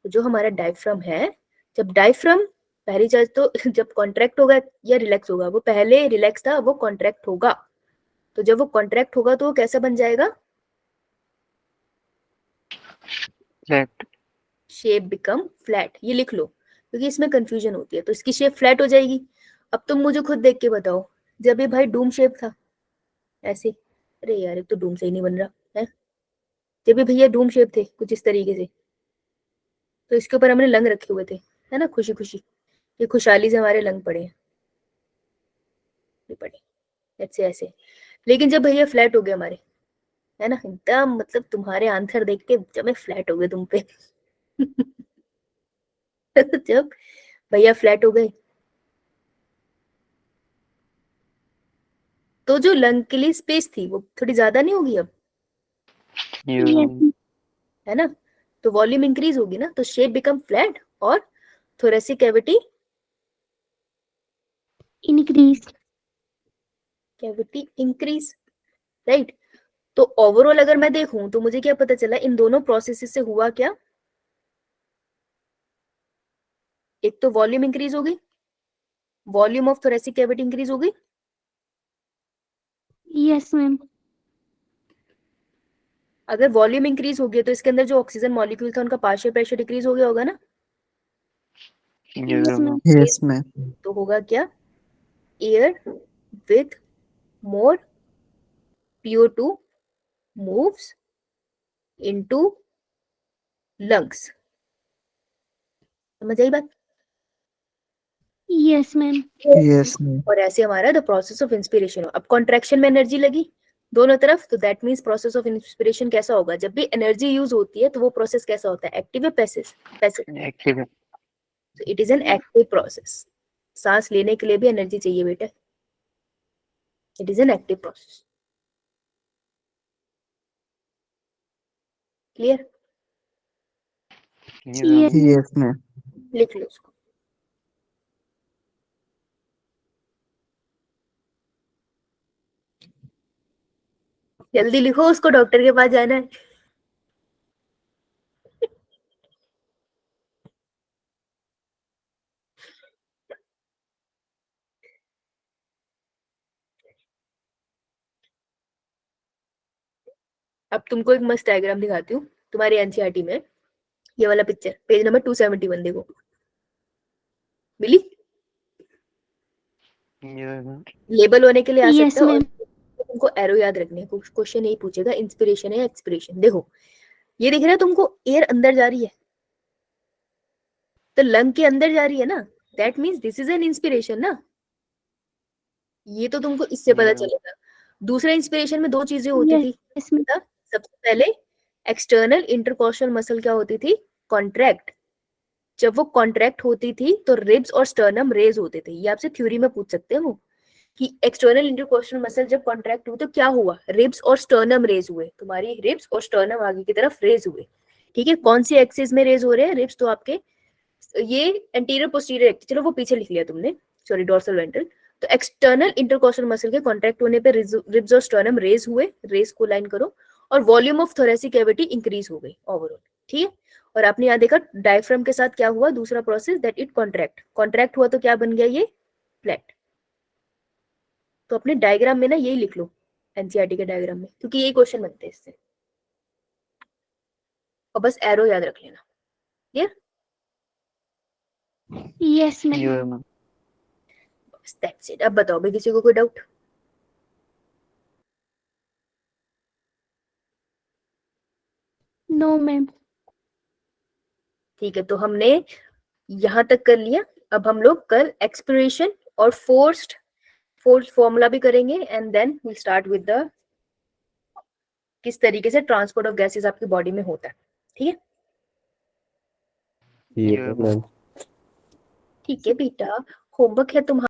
तो जो हमारा डायफ्राम है, जब डायफ्राम पहली चीज तो जब कॉन्ट्रैक्ट होगा या रिलैक्स होगा, वो पहले रिलैक्स था वो कॉन्ट्रैक्ट होगा, तो जब वो कॉन्ट्रैक्ट होगा तो वो कैसा बन जाएगा, फ्लैट। शेप बिकम फ्लैट, ये लिख लो क्योंकि इसमें कंफ्यूजन होती है, तो इसकी शेप फ्लैट हो जाएगी। अब तुम मुझे खुद देख के बताओ, जब ये भाई डूम शेप था ऐसे, अरे यार एक तो डूम से ही नहीं बन रहा है, जब ये भैया डूम शेप थे कुछ इस तरीके से, तो इसके ऊपर हमने लंग रखे हुए थे, है ना, खुशी खुशी, ये खुशहाली से हमारे लंग पड़े हैं, ये पड़े ऐसे ऐसे। लेकिन जब भैया फ्लैट हो गए हमारे, है ना, एकदम मतलब तुम्हारे आंसर देख के जब मैं फ्लैट हो गए तुम पे। जब भैया फ्लैट हो गए तो जो लंग के लिए स्पेस थी वो थोड़ी ज्यादा नहीं होगी अब, यस है ना, तो वॉल्यूम इंक्रीज होगी ना, तो शेप बिकम फ्लैट और thoracic cavity increase. Cavity increase, right. तो ओवरऑल अगर मैं देखूं तो मुझे क्या पता चला, इन दोनों प्रोसेसेस से हुआ क्या, एक तो वॉल्यूम इंक्रीज हो गई, volume of thoracic cavity increase हो गई, Yes, ma'am. अगर वॉल्यूम इंक्रीज हो गया तो इसके अंदर जो ऑक्सीजन मॉलिक्यूल था उनका पार्शियल प्रेशर डिक्रीज हो गया होगा ना। Yes, ma'am. Yes, ma'am. तो होगा क्या, air with more PO2 moves into lungs। समझ आई बात। Yes, ma'am. Yes, ma'am. और ऐसे हमारा द प्रोसेस ऑफ इंस्पिरेशन। अब कॉन्ट्रैक्शन में एनर्जी लगी दोनों तरफ, तो that means process of inspiration कैसा होगा, जब भी एनर्जी यूज होती है तो वो प्रोसेस कैसा होता है, एक्टिव या पैसिव, पैसिव। एक्टिव है। तो it is an active process. सांस लेने के लिए भी एनर्जी चाहिए बेटा, it is an active process. Clear. Yes. Yes, ma'am. लिख लो उसको। जल्दी लिखो, उसको डॉक्टर के पास जाना है। अब तुमको एक मस्त डायग्राम दिखाती हूँ तुम्हारी एनसीईआरटी में, ये वाला पिक्चर पेज नंबर 271 देखो, मिली। लेबल होने के लिए आ Yes, सकता है, और ma'am. तुमको एरो याद रखने हैं, क्वेश्चन यही पूछेगा इंस्पिरेशन है एक्सपिरेशन। देखो ये दिख रहा है तुमको, एयर अंदर जा रही है तो लंग के अंदर जा रही है ना, that means this is an inspiration ना। ये तो तुमको इससे पता चलेगा। दूसरा इंस्पिरेशन में दो चीजें होती थी, Yes, ma'am. सबसे पहले एक्सटर्नल इंटरकॉस्टल मसल क्या होती थी, कॉन्ट्रैक्ट। जब वो कॉन्ट्रैक्ट होती थी तो रिब्स और स्टर्नम रेज होते थे। ये आपसे थ्योरी में पूछ सकते हैं वो, कि एक्सटर्नल इंटरकॉस्टल मसल जब कॉन्ट्रैक्ट हुई तो क्या हुआ, रिब्स और स्टर्नम रेज हुए, तुम्हारी रिब्स और स्टर्नम आगे की तरफ रेज हुए। ठीक है, कौन सी एक्सिस में रेज हो रहे हैं, रिब्स तो आपके ये एंटीरियर पोस्टीरियर एक्सिस, चलो वो पीछे लिख लिया तुमने, सॉरी डोर्सल वेंट्रल। तो एक्सटर्नल इंटरकॉस्टल मसल के कॉन्ट्रैक्ट होने पे रिब्स और स्टर्नम रेज हुए, रेज को लाइन करो, और volume of thoracic cavity increase हो गई ओवरऑल। ठीक है, और आपने यहाँ देखा डायफ्राम के साथ क्या हुआ, दूसरा प्रोसेस दैट इट कॉन्ट्रैक्ट हुआ तो क्या बन गया ये फ्लैट। तो अपने डायग्राम में ना यही लिख लो, एनसीईआरटी के डायग्राम में, क्योंकि यही क्वेश्चन बनते हैं इससे। और बस एरो याद रख लेना। Clear. Yes, ma'am. That's it. अब बताओ भाई, किसी को कोई डाउट। No, ma'am. ठीक है, तो हमने यहां तक कर लिया। अब हम लोग कल एक्सपिरेशन और फोर्स फॉर्मूला भी करेंगे, and then we start with the किस तरीके से ट्रांसपोर्ट ऑफ गैसेस आपकी बॉडी में होता है। ठीक है, Yes, ma'am. ठीक है बेटा, होमवर्क है तुम्हारा।